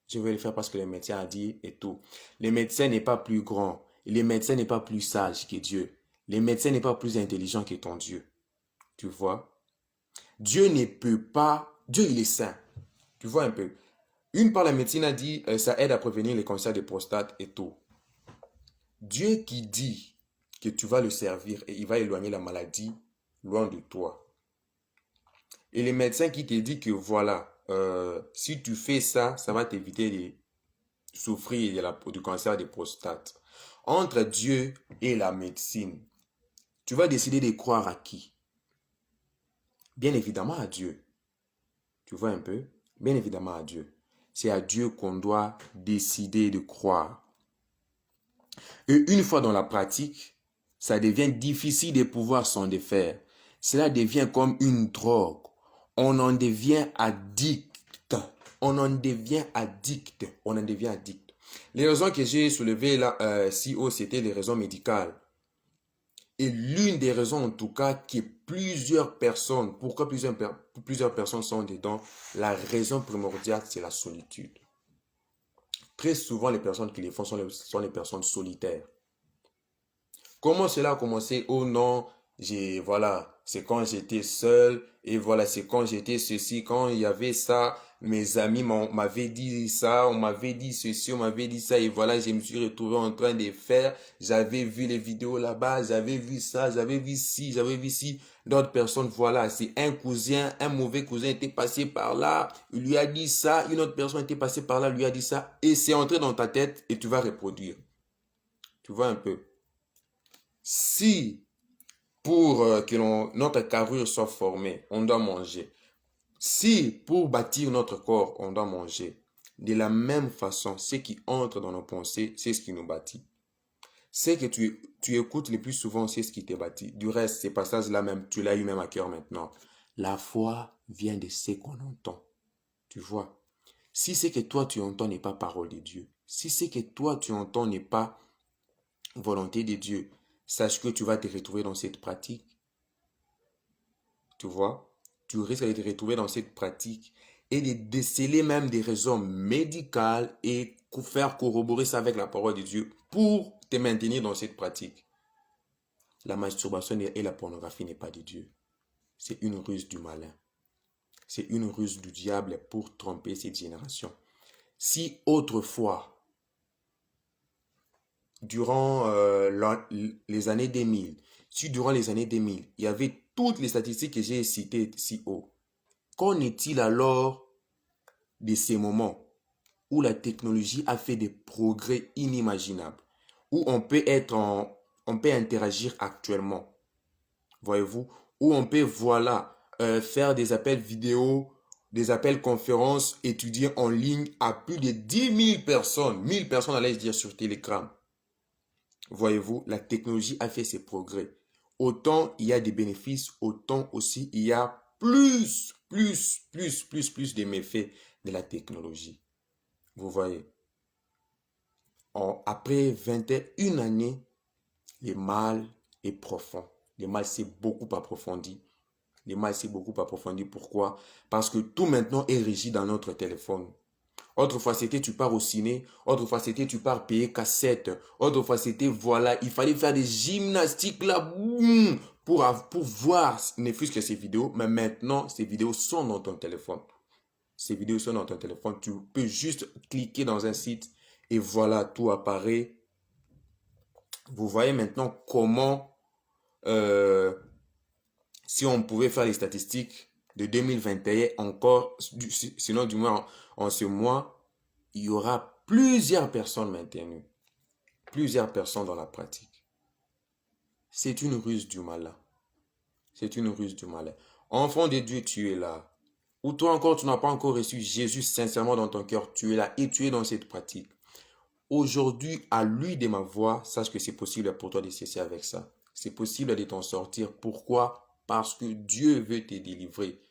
Je vais le faire parce que le médecin a dit et tout. Le médecin n'est pas plus grand. Le médecin n'est pas plus sage que Dieu. Le médecin n'est pas plus intelligent que ton Dieu. Tu vois? Dieu ne peut pas. Dieu, il est saint. Tu vois un peu. Une part, la médecine a dit, ça aide à prévenir les cancers de prostate et tout. Dieu qui dit que tu vas le servir et il va éloigner la maladie loin de toi. Et les médecins qui te disent que voilà, si tu fais ça, ça va t'éviter de souffrir du cancer de prostate. Entre Dieu et la médecine, tu vas décider de croire à qui? Bien évidemment à Dieu. Tu vois un peu? Bien évidemment à Dieu. C'est à Dieu qu'on doit décider de croire. Et une fois dans la pratique, ça devient difficile de pouvoir s'en défaire. Cela devient comme une drogue. On en devient addict. On en devient addict. On en devient addict. Les raisons que j'ai soulevées là, si haut, c'était les raisons médicales. Et l'une des raisons, en tout cas, que pourquoi plusieurs personnes sont dedans, la raison primordiale, c'est la solitude. Très souvent, les personnes qui les font sont les personnes solitaires. Comment cela a commencé? Oh non, voilà, c'est quand j'étais seul, et voilà, c'est quand j'étais ceci, quand il y avait ça, mes amis m'avaient dit ça, on m'avait dit ceci, on m'avait dit ça, et voilà, je me suis retrouvé en train de faire, j'avais vu les vidéos là-bas, j'avais vu ça, j'avais vu ci, j'avais vu ci, d'autres personnes, voilà, c'est un mauvais cousin était passé par là, il lui a dit ça, une autre personne était passée par là, lui a dit ça, et c'est entré dans ta tête, et tu vas reproduire. Tu vois un peu. Si pour que notre carrure soit formée, on doit manger. Si pour bâtir notre corps, on doit manger. De la même façon, ce qui entre dans nos pensées, c'est ce qui nous bâtit. Ce que tu écoutes le plus souvent, c'est ce qui te bâtit. Du reste, ces passages-là même, tu l'as eu même à cœur maintenant. La foi vient de ce qu'on entend. Tu vois. Si ce que toi tu entends n'est pas parole de Dieu, si ce que toi tu entends n'est pas volonté de Dieu, sache que tu vas te retrouver dans cette pratique. Tu vois, tu risques de te retrouver dans cette pratique et de déceler même des raisons médicales et faire corroborer ça avec la parole de Dieu pour te maintenir dans cette pratique. La masturbation et la pornographie n'est pas de Dieu. C'est une ruse du malin. C'est une ruse du diable pour tromper cette génération. Si autrefois, durant les années 2000, si durant les années 2000, il y avait toutes les statistiques que j'ai citées si haut, qu'en est-il alors de ces moments où la technologie a fait des progrès inimaginables, où on peut interagir actuellement, voyez-vous, où on peut, voilà, faire des appels vidéo, des appels conférences, étudier en ligne à plus de 10 000 personnes allez dire sur Telegram. Voyez-vous, la technologie a fait ses progrès. Autant il y a des bénéfices, autant aussi il y a plus de méfaits de la technologie. Vous voyez, après 21 années, le mal est profond. Le mal s'est beaucoup approfondi. Le mal s'est beaucoup approfondi. Pourquoi? Parce que tout maintenant est régi dans notre téléphone. Autrefois, c'était tu pars au ciné. Autrefois, c'était tu pars payer cassette. Autrefois, c'était voilà, il fallait faire des gymnastiques là, boum, pour voir ne fût-ce que ces vidéos. Mais maintenant, ces vidéos sont dans ton téléphone. Ces vidéos sont dans ton téléphone. Tu peux juste cliquer dans un site et voilà, tout apparaît. Vous voyez maintenant comment, si on pouvait faire les statistiques de 2021 encore, sinon du moins en ce mois, il y aura plusieurs personnes maintenues. Plusieurs personnes dans la pratique. C'est une ruse du malin. C'est une ruse du malin. Enfant de Dieu, tu es là. Ou toi encore, tu n'as pas encore reçu Jésus sincèrement dans ton cœur. Tu es là et tu es dans cette pratique. Aujourd'hui, à lui de ma voix, sache que c'est possible pour toi de cesser avec ça. C'est possible de t'en sortir. Pourquoi? Parce que Dieu veut te délivrer.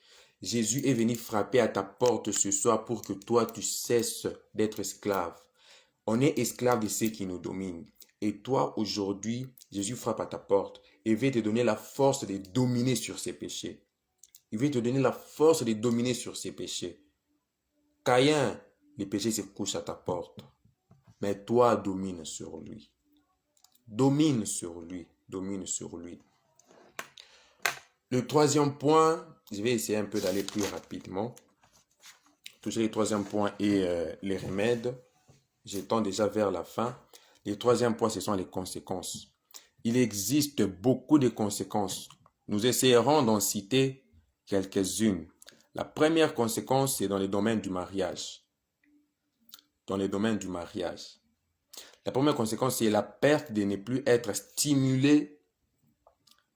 Jésus est venu frapper à ta porte ce soir pour que toi, tu cesses d'être esclave. On est esclave de ceux qui nous dominent. Et toi, aujourd'hui, Jésus frappe à ta porte et veut te donner la force de dominer sur ses péchés. Il veut te donner la force de dominer sur ses péchés. Caïn, les péchés se couchent à ta porte. Mais toi, domine sur lui. Domine sur lui. Domine sur lui. Le troisième point, je vais essayer un peu d'aller plus rapidement. Toucher le troisième point et les remèdes. J'étends déjà vers la fin. Le troisième point, ce sont les conséquences. Il existe beaucoup de conséquences. Nous essayerons d'en citer quelques-unes. La première conséquence, c'est dans le domaine du mariage. Dans le domaine du mariage. La première conséquence, c'est la perte de ne plus être stimulé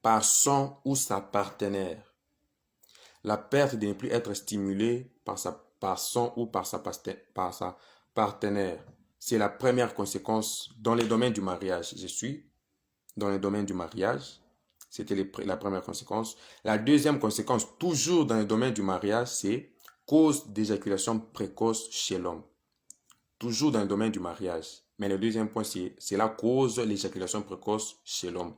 par son ou sa partenaire. la perte de ne plus être stimulé par son ou par sa partenaire. C'est la première conséquence dans les domaines du mariage. Je suis dans le domaine du mariage. C'était la première conséquence. La deuxième conséquence, toujours dans le domaine du mariage, c'est cause d'éjaculation précoce chez l'homme. Toujours dans le domaine du mariage. Mais le deuxième point, c'est la cause de l'éjaculation précoce chez l'homme.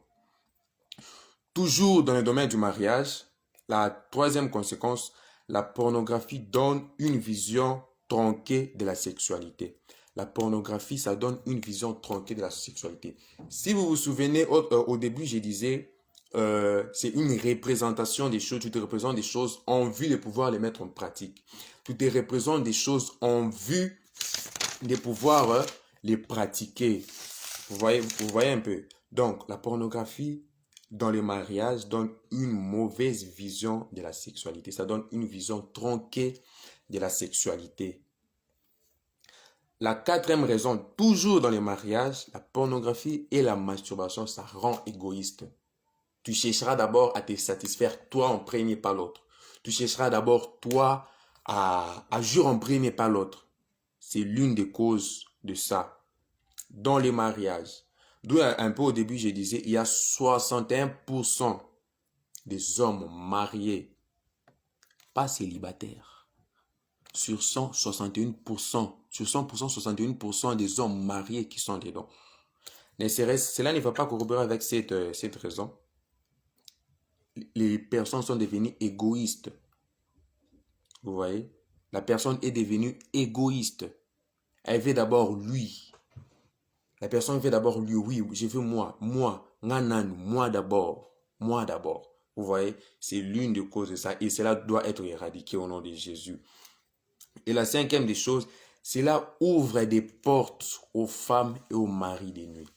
Toujours dans le domaine du mariage, la troisième conséquence, la pornographie donne une vision tronquée de la sexualité. La pornographie, ça donne une vision tronquée de la sexualité. Si vous vous souvenez, au début, je disais, c'est une représentation des choses. Tu te représentes des choses en vue de pouvoir les mettre en pratique. Tu te représentes des choses en vue de pouvoir les pratiquer. Vous voyez un peu. Donc, la pornographie dans le mariage donne une mauvaise vision de la sexualité. Ça donne une vision tronquée de la sexualité. La quatrième raison, toujours dans les mariages, la pornographie et la masturbation, ça rend égoïste. Tu chercheras d'abord à te satisfaire toi en premier, pas l'autre. Tu chercheras d'abord toi à jouir en premier, pas l'autre. C'est l'une des causes de ça. Dans les mariages. D'où un peu au début, je disais, il y a 61% des hommes mariés, pas célibataires. Sur 100, 61%. Sur 100%, 61% des hommes mariés qui sont dedans. Cela ne va pas corroborer avec cette raison. Les personnes sont devenues égoïstes. Vous voyez? La personne est devenue égoïste. Elle veut d'abord lui. La personne veut d'abord lui. Oui, je veux moi, moi d'abord. Moi d'abord. Vous voyez? C'est l'une des causes de ça. Et cela doit être éradiqué au nom de Jésus. Et la cinquième des choses, cela ouvre des portes aux femmes et aux maris de nuit.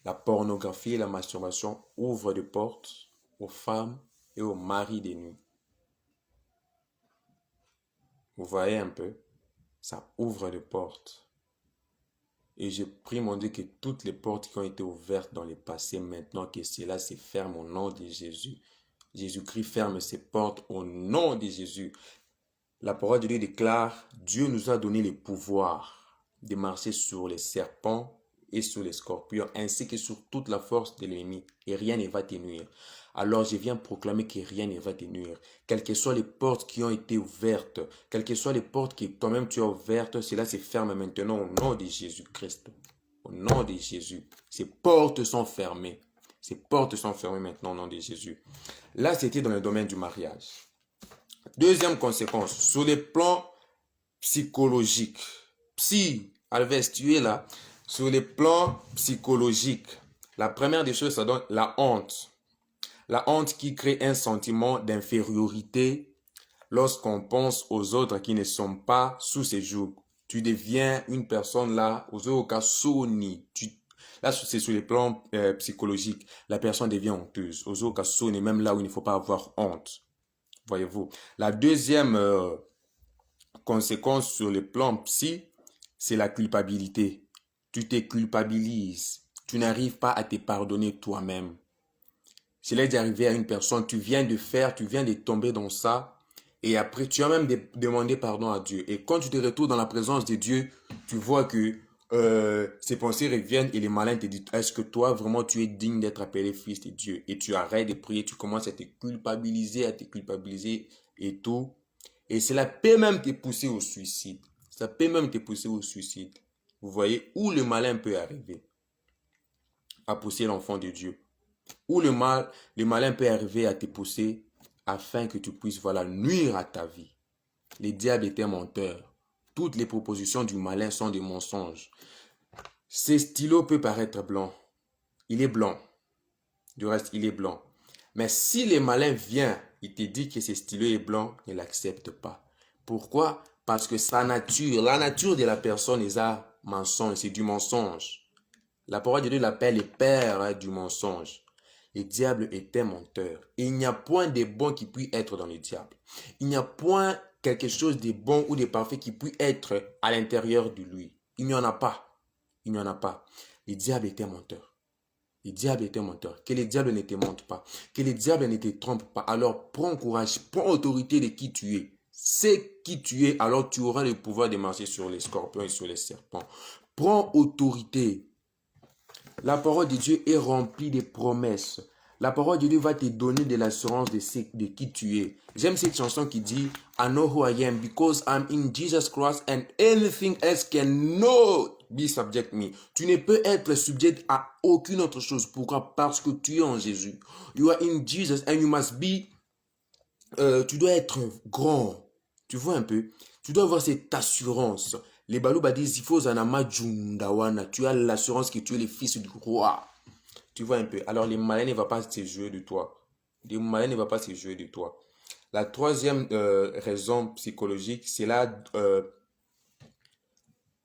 La pornographie et la masturbation ouvrent des portes aux femmes et aux maris de nuit. Vous voyez un peu? Ça ouvre des portes. Et je prie mon Dieu que toutes les portes qui ont été ouvertes dans le passé, maintenant que cela se ferme au nom de Jésus. Jésus-Christ ferme ces portes au nom de Jésus. La parole de Dieu déclare, Dieu nous a donné le pouvoir de marcher sur les serpents et sur les scorpions, ainsi que sur toute la force de l'ennemi, et rien ne va te nuire. Alors je viens proclamer que rien ne va te nuire. Quelles que soient les portes qui ont été ouvertes, quelles que soient les portes que toi-même tu as ouvertes, cela se ferme maintenant au nom de Jésus-Christ. Au nom de Jésus. Ces portes sont fermées. Ces portes sont fermées maintenant au nom de Jésus. Là, c'était dans le domaine du mariage. Deuxième conséquence, sur le plan psychologique. Alves, tu es là. Sur le plan psychologique, la première des choses, ça donne la honte. La honte qui crée un sentiment d'infériorité lorsqu'on pense aux autres qui ne sont pas sous ses jougs. Tu deviens une personne là, là, c'est sur le plan psychologique. La personne devient honteuse. Même là où il ne faut pas avoir honte. Voyez-vous. La deuxième conséquence sur le plan psy, c'est la culpabilité. Tu te culpabilises. Tu n'arrives pas à te pardonner toi-même. Cela est arrivé à une personne, tu viens de tomber dans ça, et après tu as même demandé pardon à Dieu. Et quand tu te retrouves dans la présence de Dieu, tu vois que ces pensées reviennent et les malins te disent, est-ce que toi vraiment tu es digne d'être appelé fils de Dieu? Et tu arrêtes de prier, tu commences à te culpabiliser et tout. Et cela peut même te pousser au suicide. Ça peut même te pousser au suicide. Vous voyez où le malin peut arriver à pousser l'enfant de Dieu. Où le malin peut arriver à te pousser afin que tu puisses nuire à ta vie. Le diable est un menteur. Toutes les propositions du malin sont des mensonges. Ce stylo peut paraître blanc. Il est blanc. Du reste, il est blanc. Mais si le malin vient, il te dit que ce stylo est blanc, ne l'accepte pas. Pourquoi? Parce que la nature de la personne est un mensonge, c'est du mensonge. La parole de Dieu l'appelle le père du mensonge. Le diable est un menteur. Et il n'y a point de bon qui puisse être dans le diable. Il n'y a point quelque chose de bon ou de parfait qui puisse être à l'intérieur de lui. Il n'y en a pas. Il n'y en a pas. Le diable est un menteur. Le diable est un menteur. Que le diable ne te montre pas. Que le diable ne te trompe pas. Alors prends courage, prends autorité de qui tu es. C'est qui tu es, alors tu auras le pouvoir de marcher sur les scorpions et sur les serpents. Prends autorité. La parole de Dieu est remplie de promesses. La parole de Dieu va te donner de l'assurance de qui tu es. J'aime cette chanson qui dit I know who I am because I'm in Jesus Christ and anything else cannot be subject me. Tu ne peux être sujet à aucune autre chose. Pourquoi? Parce que tu es en Jésus. You are in Jesus and you must be. Tu dois être grand. Tu vois un peu? Tu dois avoir cette assurance. Les Balouba disent il faut Zanama Jundawana. Tu as l'assurance que tu es le fils du roi. Tu vois un peu. Alors les malins ne vont pas se jouer de toi. Les malins ne vont pas se jouer de toi. La troisième raison psychologique, c'est là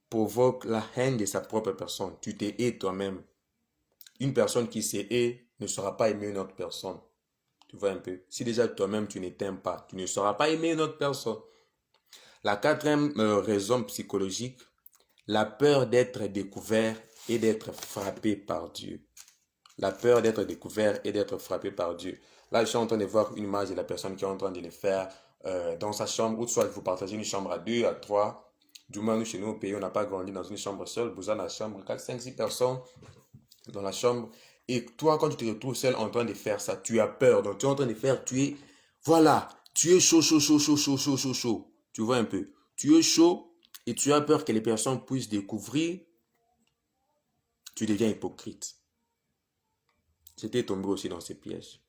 provoque la haine de sa propre personne. Tu te hais toi-même. Une personne qui se hait ne saura pas aimer une autre personne. Tu vois un peu. Si déjà toi-même tu ne t'aimes pas, tu ne sauras pas aimer une autre personne. La quatrième raison psychologique, la peur d'être découvert et d'être frappé par Dieu. La peur d'être découvert et d'être frappé par Dieu. Là, je suis en train de voir une image de la personne qui est en train de le faire dans sa chambre, ou soit vous partagez une chambre à 2, à 3. Du moins, nous, chez nous, au pays, on n'a pas grandi dans une chambre seule. Vous avez la chambre, 4, 5, 6 personnes dans la chambre. Et toi, quand tu te retrouves seul en train de faire ça, tu as peur. Donc, tu es en train de faire, voilà, tu es chaud, chaud, chaud, chaud, chaud, chaud, chaud, chaud. Tu vois un peu. Tu es chaud et tu as peur que les personnes puissent découvrir. Tu deviens hypocrite. J'étais tombé aussi dans ces pièges.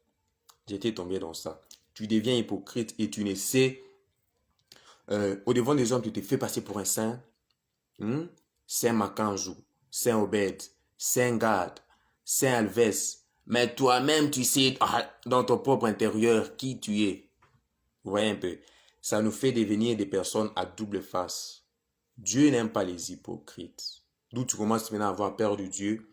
J'étais tombé dans ça. Tu deviens hypocrite et tu ne sais. Au devant des hommes, tu te fais passer pour un saint. Saint Makanjou, Saint Obed, Saint Gad, Saint Alves. Mais toi-même, tu sais dans ton propre intérieur qui tu es. Vous voyez un peu. Ça nous fait devenir des personnes à double face. Dieu n'aime pas les hypocrites. D'où tu commences maintenant à avoir peur de Dieu.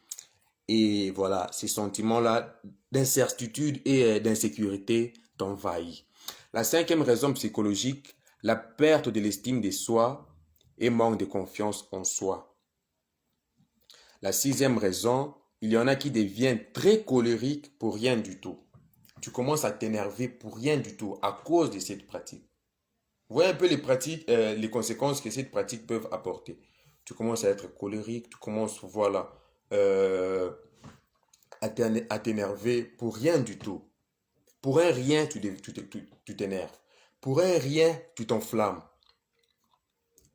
Et voilà, ces sentiments-là d'incertitude et d'insécurité t'envahissent. La cinquième raison psychologique, la perte de l'estime de soi et manque de confiance en soi. La sixième raison, il y en a qui deviennent très colériques pour rien du tout. Tu commences à t'énerver pour rien du tout à cause de cette pratique. Vous voyez un peu les conséquences que cette pratique peuvent apporter. Tu commences à être colérique, tu commences, voilà, à t'énerver pour rien du tout. Pour un rien, tu t'énerves. Pour un rien, tu t'enflammes.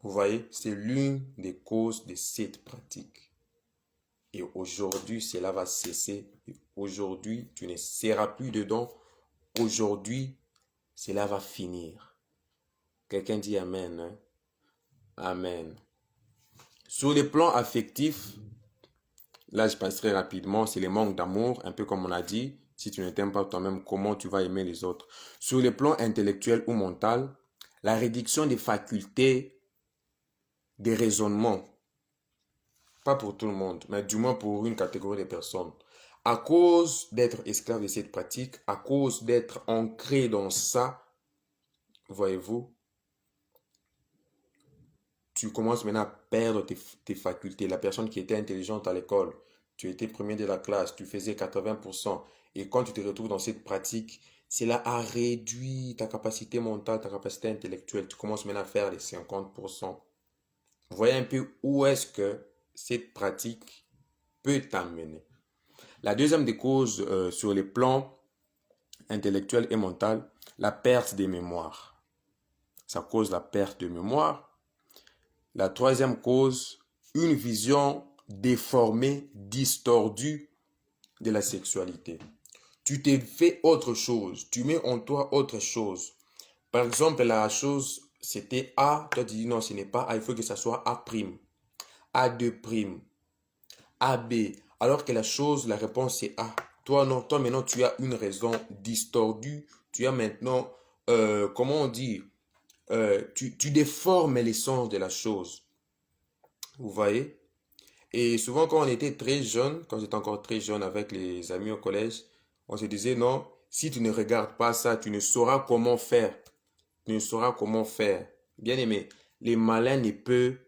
Vous voyez, c'est l'une des causes de cette pratique. Et aujourd'hui, cela va cesser. Aujourd'hui, tu ne seras plus dedans. Aujourd'hui, cela va finir. Quelqu'un dit Amen. Hein? Amen. Sur le plan affectif, là je passerai rapidement, c'est le manque d'amour, un peu comme on a dit. Si tu ne t'aimes pas toi-même, comment tu vas aimer les autres? Sur le plan intellectuel ou mental, la réduction des facultés de raisonnement. Pas pour tout le monde, mais du moins pour une catégorie de personnes. À cause d'être esclave de cette pratique, à cause d'être ancré dans ça, voyez-vous, tu commences maintenant à perdre tes facultés. La personne qui était intelligente à l'école, tu étais premier de la classe, tu faisais 80%. Et quand tu te retrouves dans cette pratique, cela a réduit ta capacité mentale, ta capacité intellectuelle. Tu commences maintenant à faire les 50%. Vous voyez un peu où est-ce que cette pratique peut t'amener. La deuxième des causes sur les plans intellectuel et mental, la perte des mémoires. Ça cause la perte de mémoire. La troisième cause, une vision déformée, distordue de la sexualité. Tu t'es fait autre chose, tu mets en toi autre chose. Par exemple, la chose, c'était A, toi tu dis non, ce n'est pas A, il faut que ça soit A', A2', AB, alors que la chose, la réponse c'est A. Toi, non, toi maintenant tu as une raison distordue, tu as maintenant, comment on dit, tu déformes l'essence de la chose. Vous voyez? Et souvent, quand on était très jeune, quand j'étais encore très jeune avec les amis au collège, on se disait non, si tu ne regardes pas ça, tu ne sauras comment faire. Tu ne sauras comment faire. Bien aimé, les malins ne peuvent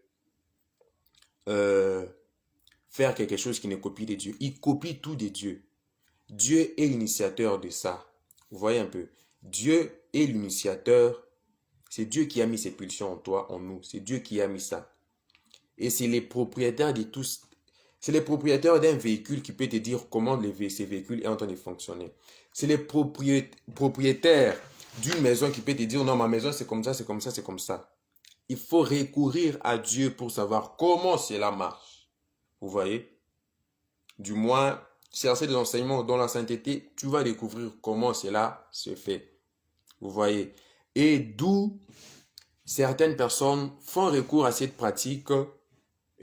faire quelque chose qui ne copie de Dieu. Il copie tout de Dieu. Dieu est l'initiateur de ça. Vous voyez un peu. Dieu est l'initiateur. C'est Dieu qui a mis ces pulsions en toi, en nous. C'est Dieu qui a mis ça. Et c'est les propriétaires de tous. C'est les propriétaires d'un véhicule qui peut te dire comment ces véhicules est en train de fonctionner. C'est les propriétaires d'une maison qui peut te dire non, ma maison c'est comme ça, c'est comme ça, c'est comme ça. Il faut recourir à Dieu pour savoir comment cela marche. Vous voyez? Du moins, chercher des enseignements dans la sainteté, tu vas découvrir comment cela se fait. Vous voyez? Et d'où certaines personnes font recours à cette pratique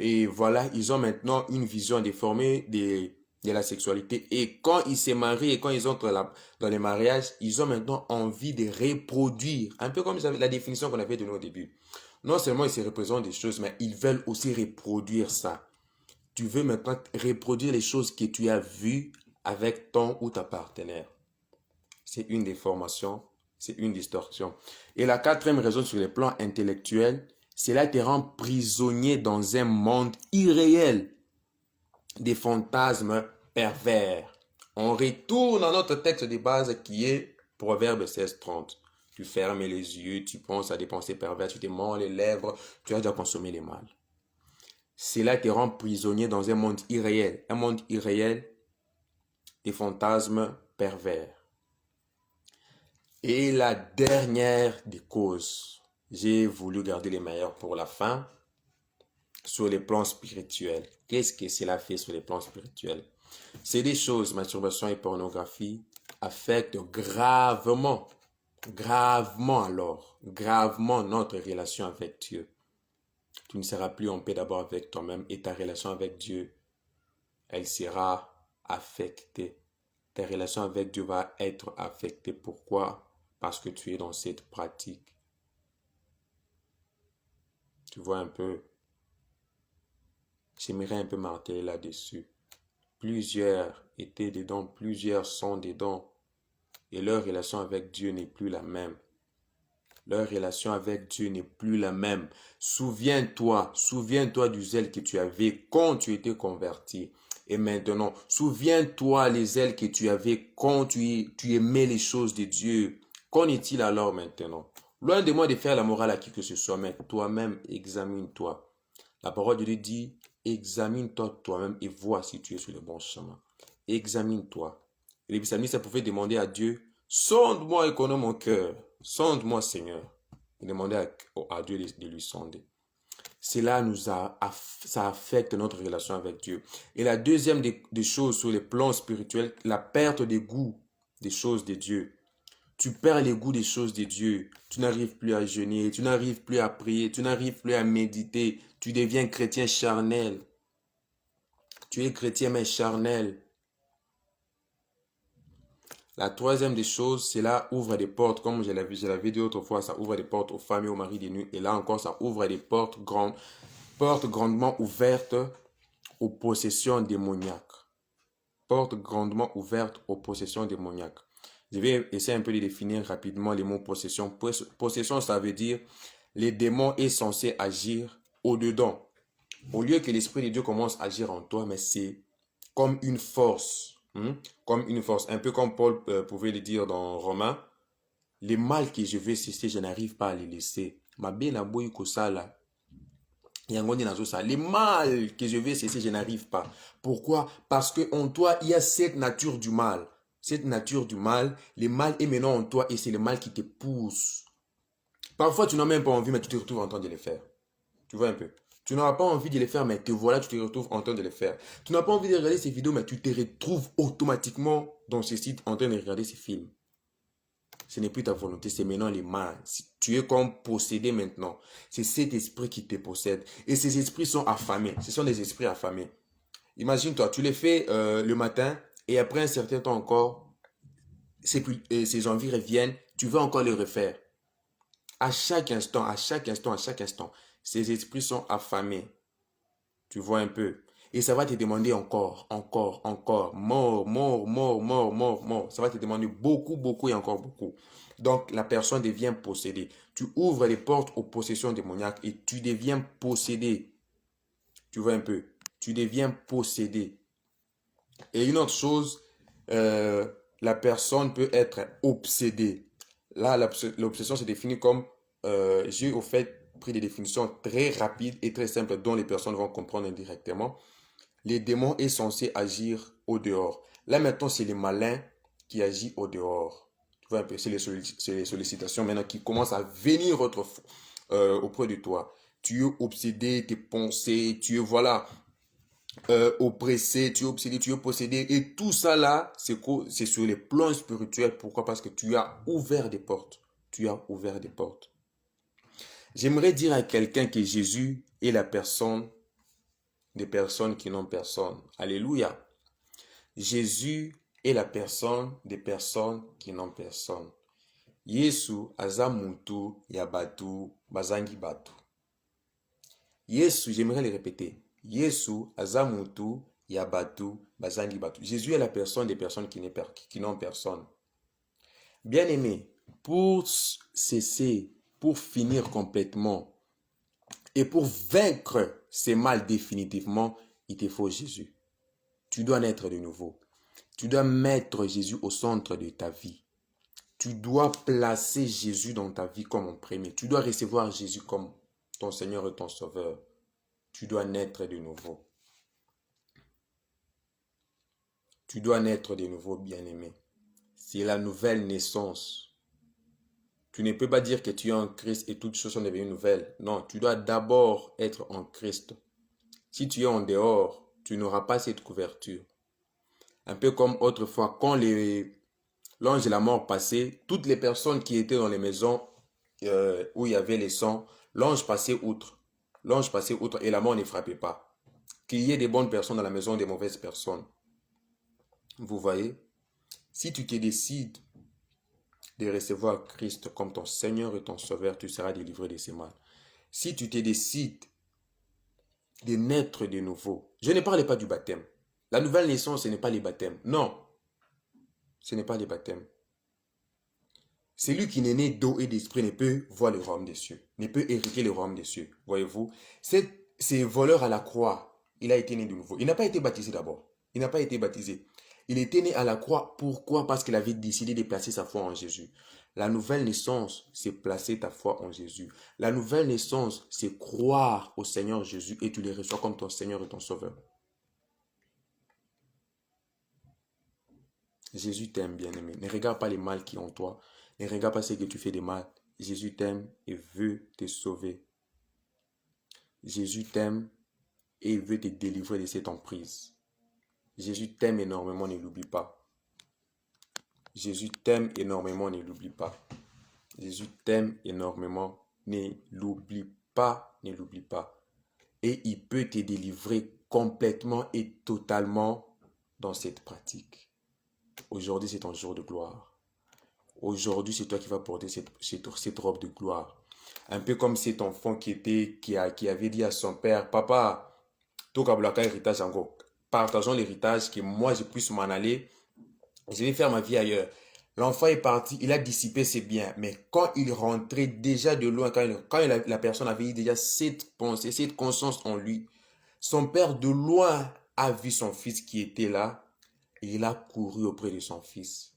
et voilà, ils ont maintenant une vision déformée de la sexualité. Et quand ils se marient et quand ils entrent dans les mariages, ils ont maintenant envie de reproduire. Un peu comme la définition qu'on avait donnée au début. Non seulement ils se représentent des choses, mais ils veulent aussi reproduire ça. Tu veux maintenant reproduire les choses que tu as vues avec ton ou ta partenaire. C'est une déformation, c'est une distorsion. Et la quatrième raison sur le plan intellectuel, cela te rend prisonnier dans un monde irréel, des fantasmes pervers. On retourne à notre texte de base qui est Proverbe 16:30. Tu fermes les yeux, tu penses à des pensées perverses, tu te mords les lèvres, tu as déjà consommé les mal. Cela te rend prisonnier dans un monde irréel, des fantasmes pervers. Et la dernière des causes, j'ai voulu garder les meilleurs pour la fin, sur les plans spirituels. Qu'est-ce que cela fait sur les plans spirituels? C'est des choses, masturbation et pornographie, affectent gravement notre relation avec Dieu. Tu ne seras plus en paix d'abord avec toi-même et ta relation avec Dieu, elle sera affectée. Ta relation avec Dieu va être affectée. Pourquoi? Parce que tu es dans cette pratique. Tu vois un peu, j'aimerais un peu marteler là-dessus. Plusieurs étaient dedans, plusieurs sont dedans. Et leur relation avec Dieu n'est plus la même. Leur relation avec Dieu n'est plus la même. Souviens-toi du zèle que tu avais quand tu étais converti. Et maintenant, souviens-toi les ailes que tu avais quand tu aimais les choses de Dieu. Qu'en est-il alors maintenant? Loin de moi de faire la morale à qui que ce soit, mais toi-même, examine-toi. La parole de Dieu dit, examine-toi toi-même et vois si tu es sur le bon chemin. Examine-toi. Et les psalmistes pouvaient demander à Dieu, sonde-moi et connais mon cœur. Sonde-moi, Seigneur. Il demandait à Dieu de lui sonder. Cela ça affecte notre relation avec Dieu. Et la deuxième des choses sur les plans spirituels, la perte des goûts des choses de Dieu. Tu perds les goûts des choses de Dieu. Tu n'arrives plus à jeûner, tu n'arrives plus à prier, tu n'arrives plus à méditer. Tu deviens chrétien charnel. Tu es chrétien mais charnel. La troisième des choses, cela ouvre des portes, comme je l'avais dit autrefois, ça ouvre des portes aux femmes et aux maris des nues. Et là encore, ça ouvre des portes grandement ouvertes aux possessions démoniaques. Portes grandement ouvertes aux possessions démoniaques. Je vais essayer un peu de définir rapidement les mots possession. Possession, ça veut dire les démons est censé agir au-dedans. Au lieu que l'Esprit de Dieu commence à agir en toi, mais c'est comme une force. Comme une force. Un peu comme Paul pouvait le dire dans Romains. Les mal que je veux cesser, je n'arrive pas à les laisser. Les mal que je veux cesser, je n'arrive pas. Pourquoi? Parce qu'en toi, il y a cette nature du mal. Cette nature du mal, le mal est maintenant en toi et c'est le mal qui te pousse. Parfois, tu n'as même pas envie, mais tu te retrouves en train de le faire. Tu vois un peu? Tu n'auras pas envie de les faire, mais te voilà, tu te retrouves en train de les faire. Tu n'as pas envie de regarder ces vidéos, mais tu te retrouves automatiquement dans ce site en train de regarder ces films. Ce n'est plus ta volonté, c'est maintenant les mains. Tu es comme possédé maintenant. C'est cet esprit qui te possède. Et ces esprits sont affamés. Ce sont des esprits affamés. Imagine-toi, tu les fais le matin et après un certain temps encore, ces envies reviennent. Tu veux encore les refaire. À chaque instant, ces esprits sont affamés. Tu vois un peu. Et ça va te demander encore. Mort. Ça va te demander beaucoup et encore beaucoup. Donc, la personne devient possédée. Tu ouvres les portes aux possessions démoniaques et tu deviens possédé. Tu vois un peu. Tu deviens possédé. Et une autre chose, la personne peut être obsédée. Là, l'obsession se définit comme, j'ai au fait pris des définitions très rapides et très simples dont les personnes vont comprendre indirectement. Les démons est censé agir au dehors. Là maintenant, c'est les malins qui agissent au dehors. Tu vois un peu, c'est les sollicitations maintenant qui commencent à venir auprès de toi. Tu es obsédé, tes pensées, tu es, voilà, oppressé, tu es obsédé, tu es possédé. Et tout ça là, c'est sur les plans spirituels. Pourquoi? Parce que tu as ouvert des portes. Tu as ouvert des portes. J'aimerais dire à quelqu'un que Jésus est la personne des personnes qui n'ont personne. Alléluia. Jésus est la personne des personnes qui n'ont personne. Yesu aza muntu ya batu bazangi batu. Yesu, j'aimerais le répéter. Yesu aza muntu ya batu bazangi batu. Jésus est la personne des personnes qui n'ont personne. Bien-aimé, pour cesser, pour finir complètement et pour vaincre ces mal définitivement, il te faut Jésus. Tu dois naître de nouveau. Tu dois mettre Jésus au centre de ta vie. Tu dois placer Jésus dans ta vie comme en premier. Tu dois recevoir Jésus comme ton Seigneur et ton Sauveur. Tu dois naître de nouveau. Tu dois naître de nouveau, bien-aimé. C'est la nouvelle naissance. Tu ne peux pas dire que tu es en Christ et toutes choses sont devenues nouvelles. Non, tu dois d'abord être en Christ. Si tu es en dehors, tu n'auras pas cette couverture. Un peu comme autrefois, quand l'ange de la mort passait, toutes les personnes qui étaient dans les maisons où il y avait les sangs, l'ange passait outre. L'ange passait outre et la mort ne frappait pas. Qu'il y ait des bonnes personnes dans la maison, des mauvaises personnes. Vous voyez? Si tu te décides de recevoir Christ comme ton Seigneur et ton Sauveur, tu seras délivré de ces mal. Si tu te décides de naître de nouveau, je ne parle pas du baptême. La nouvelle naissance, ce n'est pas les baptêmes. Non, ce n'est pas les baptêmes. Celui qui n'est né d'eau et d'esprit ne peut voir le royaume des cieux, ne peut hériter le royaume des cieux. Voyez-vous, c'est voleur à la croix. Il a été né de nouveau. Il n'a pas été baptisé d'abord. Il n'a pas été baptisé. Il était né à la croix. Pourquoi? Parce qu'il avait décidé de placer sa foi en Jésus. La nouvelle naissance, c'est placer ta foi en Jésus. La nouvelle naissance, c'est croire au Seigneur Jésus et tu le reçois comme ton Seigneur et ton Sauveur. Jésus t'aime, bien-aimé. Ne regarde pas les mal qui ont en toi. Ne regarde pas ce que tu fais de mal. Jésus t'aime et veut te sauver. Jésus t'aime et veut te délivrer de cette emprise. Jésus t'aime énormément, ne l'oublie pas. Jésus t'aime énormément, ne l'oublie pas. Jésus t'aime énormément, ne l'oublie pas, ne l'oublie pas. Et il peut te délivrer complètement et totalement dans cette pratique. Aujourd'hui, c'est ton jour de gloire. Aujourd'hui, c'est toi qui vas porter cette robe de gloire. Un peu comme cet enfant qui avait dit à son père, papa, tokablaka héritage encore. Partageons l'héritage, que moi je puisse m'en aller. Je vais faire ma vie ailleurs. L'enfant est parti, il a dissipé ses biens. Mais quand il rentrait déjà de loin, quand la personne avait déjà cette pensée, cette conscience en lui, son père de loin a vu son fils qui était là. Et il a couru auprès de son fils.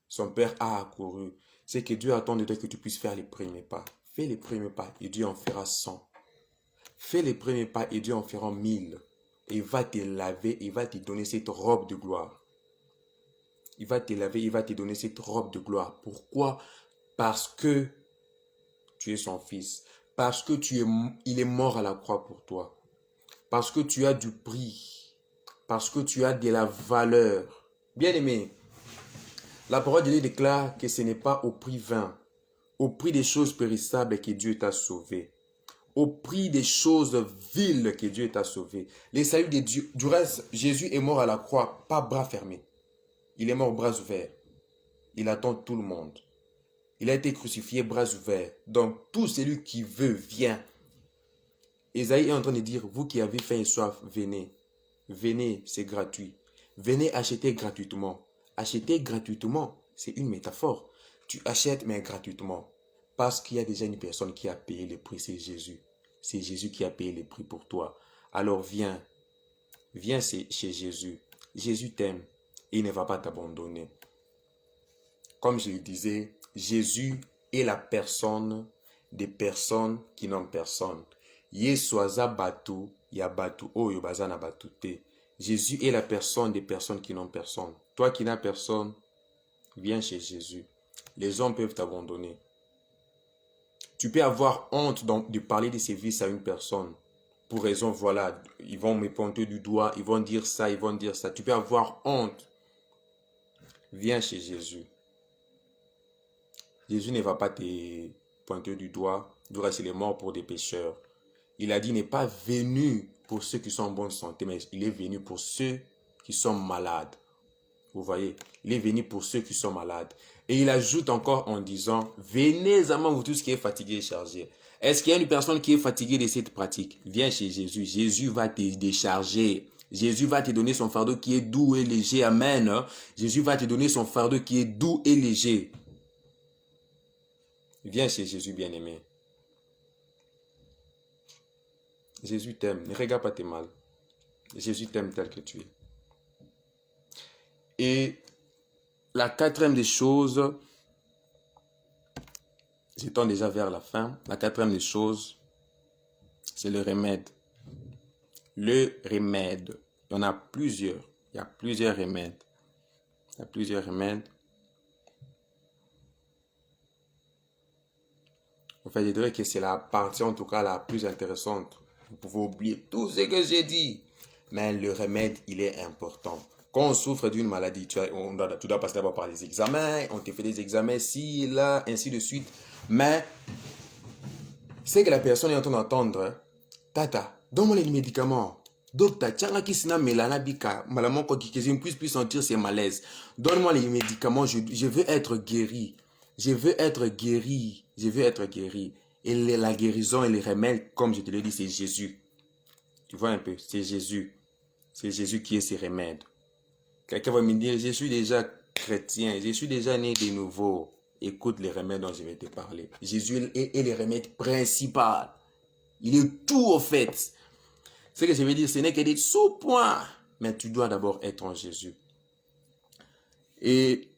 Son père a accouru. C'est que Dieu attend de toi que tu puisses faire les premiers pas. Fais les premiers pas et Dieu en fera 100. Fais les premiers pas et Dieu en fera 1000. Et il va te laver, et il va te donner cette robe de gloire. Il va te laver, il va te donner cette robe de gloire. Pourquoi? Parce que tu es son fils. Parce que il est mort à la croix pour toi. Parce que tu as du prix. Parce que tu as de la valeur. Bien-aimé, la parole de Dieu déclare que ce n'est pas au prix vain, au prix des choses périssables que Dieu t'a sauvé. Au prix des choses viles que Dieu t'a sauvé. Les saluts de Dieu. Du reste, Jésus est mort à la croix, pas bras fermés. Il est mort bras ouverts. Il attend tout le monde. Il a été crucifié bras ouverts. Donc, tout celui qui veut, vient. Ésaïe est en train de dire, vous qui avez faim et soif, venez. Venez, c'est gratuit. Venez acheter gratuitement. Acheter gratuitement, c'est une métaphore. Tu achètes, mais gratuitement. Parce qu'il y a déjà une personne qui a payé le prix, c'est Jésus. C'est Jésus qui a payé le prix pour toi. alors viens. Viens chez Jésus. Jésus t'aime et il ne va pas t'abandonner. Comme je le disais, Jésus est la personne des personnes qui n'ont personne. Yeswaza batu, ya batu oyo bazana batute. Jésus est la personne des personnes qui n'ont personne. Toi qui n'as personne, viens chez Jésus. Les hommes peuvent t'abandonner. Tu peux avoir honte de parler de ses vices à une personne. Pour raison, voilà, ils vont me pointer du doigt, ils vont dire ça, ils vont dire ça. Tu peux avoir honte. Viens chez Jésus. Jésus ne va pas te pointer du doigt. Il est mort pour des pécheurs. Il a dit, il n'est pas venu pour ceux qui sont en bonne santé, mais il est venu pour ceux qui sont malades. Vous voyez, il est venu pour ceux qui sont malades. Et il ajoute encore en disant, venez à moi vous tous qui êtes fatigués et chargés. Est-ce qu'il y a une personne qui est fatiguée de cette pratique? Viens chez Jésus. Jésus va te décharger. Jésus va te donner son fardeau qui est doux et léger. Amen. Jésus va te donner son fardeau qui est doux et léger. Viens chez Jésus, bien-aimé. Jésus t'aime. Ne regarde pas tes mal. Jésus t'aime tel que tu es. Et la quatrième des choses, j'étends déjà vers la fin, la quatrième des choses, c'est le remède. Le remède. Il y en a plusieurs. Il y a plusieurs remèdes. Il y a plusieurs remèdes. En fait, je dirais que c'est la partie, en tout cas, la plus intéressante. Vous pouvez oublier tout ce que j'ai dit. Mais le remède, il est important. Quand on souffre d'une maladie, tu dois passer d'abord par les examens. On te fait des examens, ci, là, ainsi de suite. Mais, c'est que la personne est en train d'entendre. Tata, donne-moi les médicaments. Docteur, tiens, qui s'na melana bika, malamon quoi qui je ne puisse plus sentir ces malaises. Donne-moi les médicaments, je veux être guéri. Je veux être guéri. Je veux être guéri. Et la guérison et les remèdes, comme je te l'ai dit, c'est Jésus. Tu vois un peu, c'est Jésus. C'est Jésus qui est ces remèdes. Quelqu'un va me dire, je suis déjà chrétien, je suis déjà né de nouveau. Écoute les remèdes dont je vais te parler. Jésus est les remèdes principaux. Il est tout au fait. Ce que je veux dire, ce n'est que des sous-points. Mais tu dois d'abord être en Jésus. Et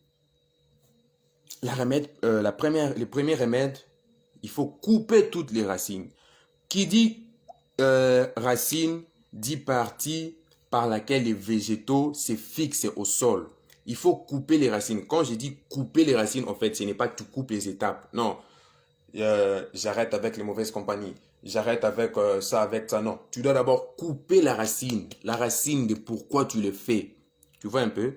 le premier remède, il faut couper toutes les racines. Qui dit racine, dit partie par laquelle les végétaux se fixent au sol. Il faut couper les racines. Quand je dis couper les racines, en fait, ce n'est pas que tu coupes les étapes. Non, j'arrête avec les mauvaises compagnies. J'arrête avec ça, avec ça. Non, tu dois d'abord couper la racine. La racine de pourquoi tu le fais. Tu vois un peu?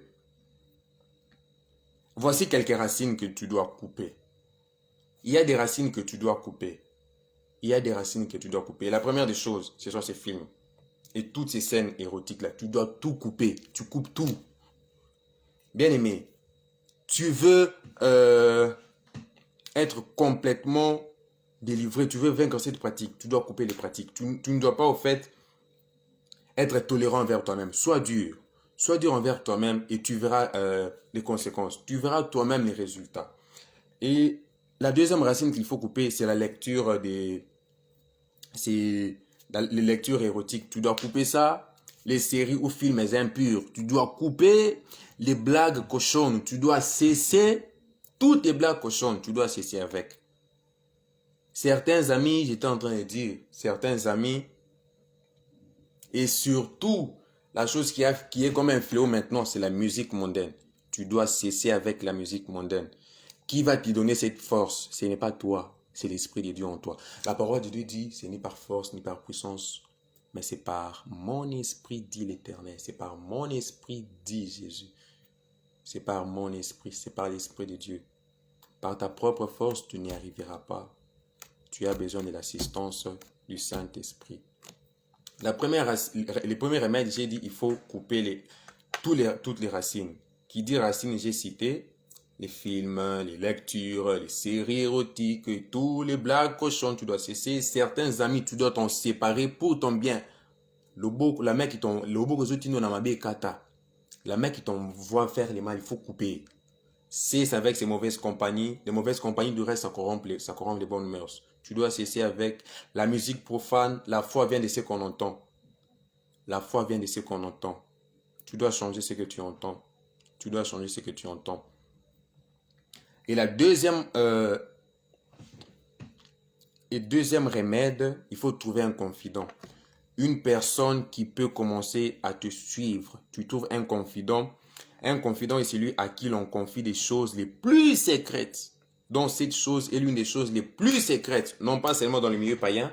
Voici quelques racines que tu dois couper. Il y a des racines que tu dois couper. Il y a des racines que tu dois couper. La première des choses, ce sont ces films. Et toutes ces scènes érotiques-là, tu dois tout couper. Tu coupes tout. Bien aimé, tu veux être complètement délivré, tu veux vaincre cette pratique, tu dois couper les pratiques. Tu ne dois pas, au fait, être tolérant envers toi-même. Sois dur. Sois dur envers toi-même et tu verras les conséquences. Tu verras toi-même les résultats. Et la deuxième racine qu'il faut couper, c'est la lecture c'est les lectures érotiques. Tu dois couper ça. Les séries ou films impurs. Tu dois couper les blagues cochonnes. Tu dois cesser toutes les blagues cochonnes. Tu dois cesser avec. Certains amis, j'étais en train de dire, certains amis, et surtout, la chose qui est comme un fléau maintenant, c'est la musique mondaine. Tu dois cesser avec la musique mondaine. Qui va te donner cette force? Ce n'est pas toi, c'est l'Esprit de Dieu en toi. La parole de Dieu dit, ce n'est par force ni par puissance, mais c'est par mon esprit, dit l'Éternel. C'est par mon esprit, dit Jésus. C'est par mon esprit, c'est par l'Esprit de Dieu. Par ta propre force, tu n'y arriveras pas. Tu as besoin de l'assistance du Saint-Esprit. Le premier remède, j'ai dit, il faut couper toutes les racines. Qui dit racines, j'ai cité les films, les lectures, les séries érotiques, tous les blagues cochons, tu dois cesser. Certains amis, tu dois t'en séparer pour ton bien. La mec qui t'envoie faire les mal, il faut couper. Cesse avec ces mauvaises compagnies. Les mauvaises compagnies, du reste, ça corrompt les bonnes mœurs. Tu dois cesser avec la musique profane. La foi vient de ce qu'on entend. La foi vient de ce qu'on entend. Tu dois changer ce que tu entends. Tu dois changer ce que tu entends. Et deuxième remède, il faut trouver un confident. Une personne qui peut commencer à te suivre. Tu trouves un confident. Un confident est celui à qui l'on confie des choses les plus secrètes. Donc cette chose est l'une des choses les plus secrètes. Non pas seulement dans le milieu païen,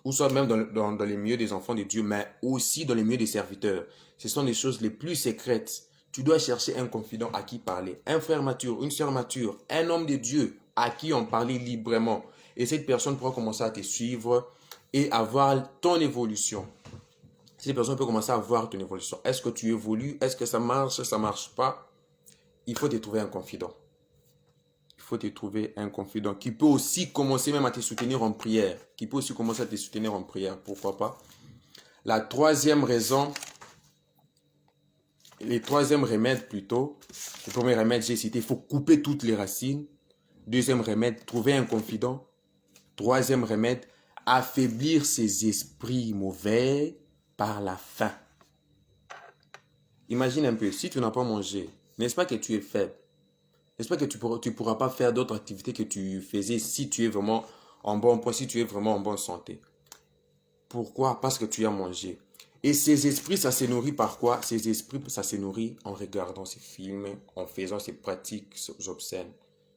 ou soit même dans les milieux des enfants de Dieu, mais aussi dans les milieux des serviteurs. Ce sont des choses les plus secrètes. Tu dois chercher un confident à qui parler. Un frère mature, une sœur mature, un homme de Dieu à qui on parle librement. Et cette personne pourra commencer à te suivre et à voir ton évolution. Cette personne peut commencer à voir ton évolution. Est-ce que tu évolues? Est-ce que ça marche? Ça ne marche pas? Il faut te trouver un confident. Il faut te trouver un confident qui peut aussi commencer même à te soutenir en prière. Qui peut aussi commencer à te soutenir en prière. Pourquoi pas? La troisième raison, le troisième remède plutôt, le premier remède, j'ai cité, il faut couper toutes les racines. Deuxième remède, trouver un confident. Troisième remède, affaiblir ces esprits mauvais par la faim. Imagine un peu, si tu n'as pas mangé, n'est-ce pas que tu es faible? N'est-ce pas que tu pourras pas faire d'autres activités que tu faisais si tu es vraiment en bon point, si tu es vraiment en bonne santé? Pourquoi? Parce que tu as mangé. Et ces esprits, ça se nourrit par quoi? Ces esprits, ça se nourrit en regardant ces films, en faisant ces pratiques obscènes.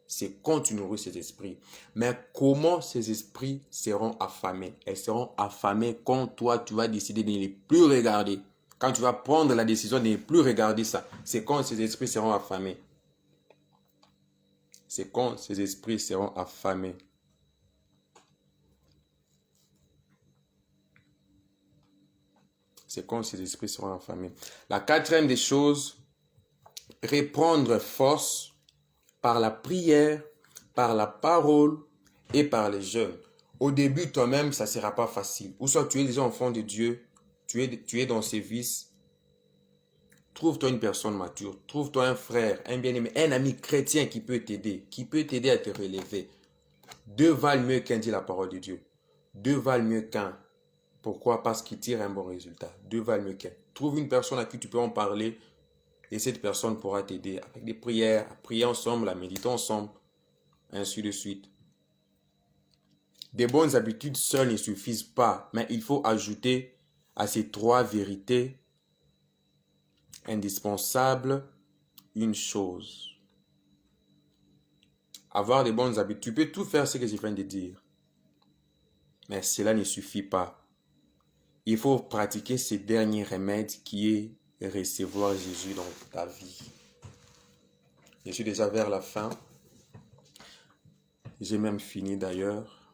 C'est quand tu nourris ces esprits. Mais comment ces esprits seront affamés? Elles seront affamées quand toi, tu vas décider de ne les plus regarder. Quand tu vas prendre la décision de ne plus regarder ça. C'est quand ces esprits seront affamés. C'est quand ces esprits seront affamés. C'est quand ces esprits seront affamés. La quatrième des choses, reprendre force par la prière, par la parole et par les jeûnes. Au début, toi-même, ça ne sera pas facile. Ou soit tu es déjà enfant de Dieu, tu es dans ses vices. Trouve-toi une personne mature, trouve-toi un frère, un bien-aimé, un ami chrétien qui peut t'aider à te relever. Deux valent mieux qu'un, dit la parole de Dieu. Deux valent mieux qu'un. Pourquoi? Parce qu'il tire un bon résultat. Deux valent mieux qu'un. Trouve une personne à qui tu peux en parler et cette personne pourra t'aider avec des prières, à prier ensemble, à méditer ensemble, ainsi de suite. Des bonnes habitudes seules ne suffisent pas, mais il faut ajouter à ces trois vérités indispensables une chose. Avoir des bonnes habitudes, tu peux tout faire ce que je viens de dire, mais cela ne suffit pas. Il faut pratiquer ce dernier remède qui est recevoir Jésus dans ta vie. Je suis déjà vers la fin. J'ai même fini d'ailleurs.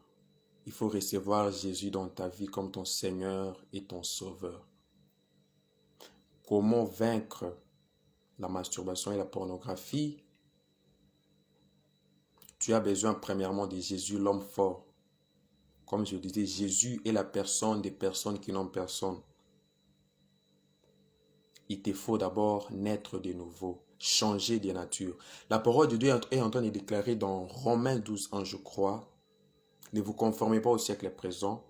Il faut recevoir Jésus dans ta vie comme ton Seigneur et ton Sauveur. Comment vaincre la masturbation et la pornographie? Tu as besoin premièrement de Jésus, l'homme fort. Comme je disais, Jésus est la personne des personnes qui n'ont personne. Il te faut d'abord naître de nouveau, changer de nature. La parole de Dieu est en train de déclarer dans Romains 12, 1, je crois, ne vous conformez pas au siècle présent.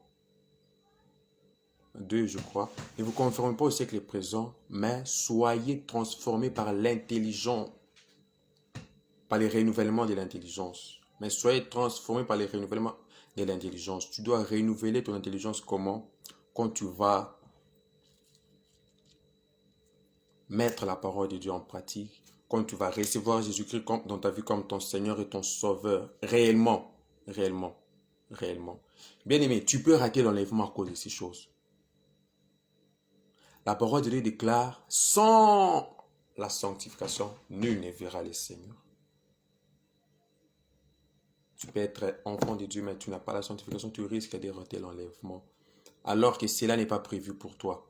2, je crois. Ne vous conformez pas au siècle présent, mais soyez transformés par l'intelligence, par les renouvellements de l'intelligence. Mais soyez transformés par les renouvellements de l'intelligence. Tu dois renouveler ton intelligence comment? Quand tu vas mettre la parole de Dieu en pratique, quand tu vas recevoir Jésus-Christ dans ta vie comme ton Seigneur et ton Sauveur, réellement. Bien aimé, tu peux rater l'enlèvement à cause de ces choses. La parole de Dieu déclare, sans la sanctification, nul ne verra le Seigneur. Tu peux être enfant de Dieu, mais tu n'as pas la sanctification, tu risques de rater l'enlèvement. Alors que cela n'est pas prévu pour toi.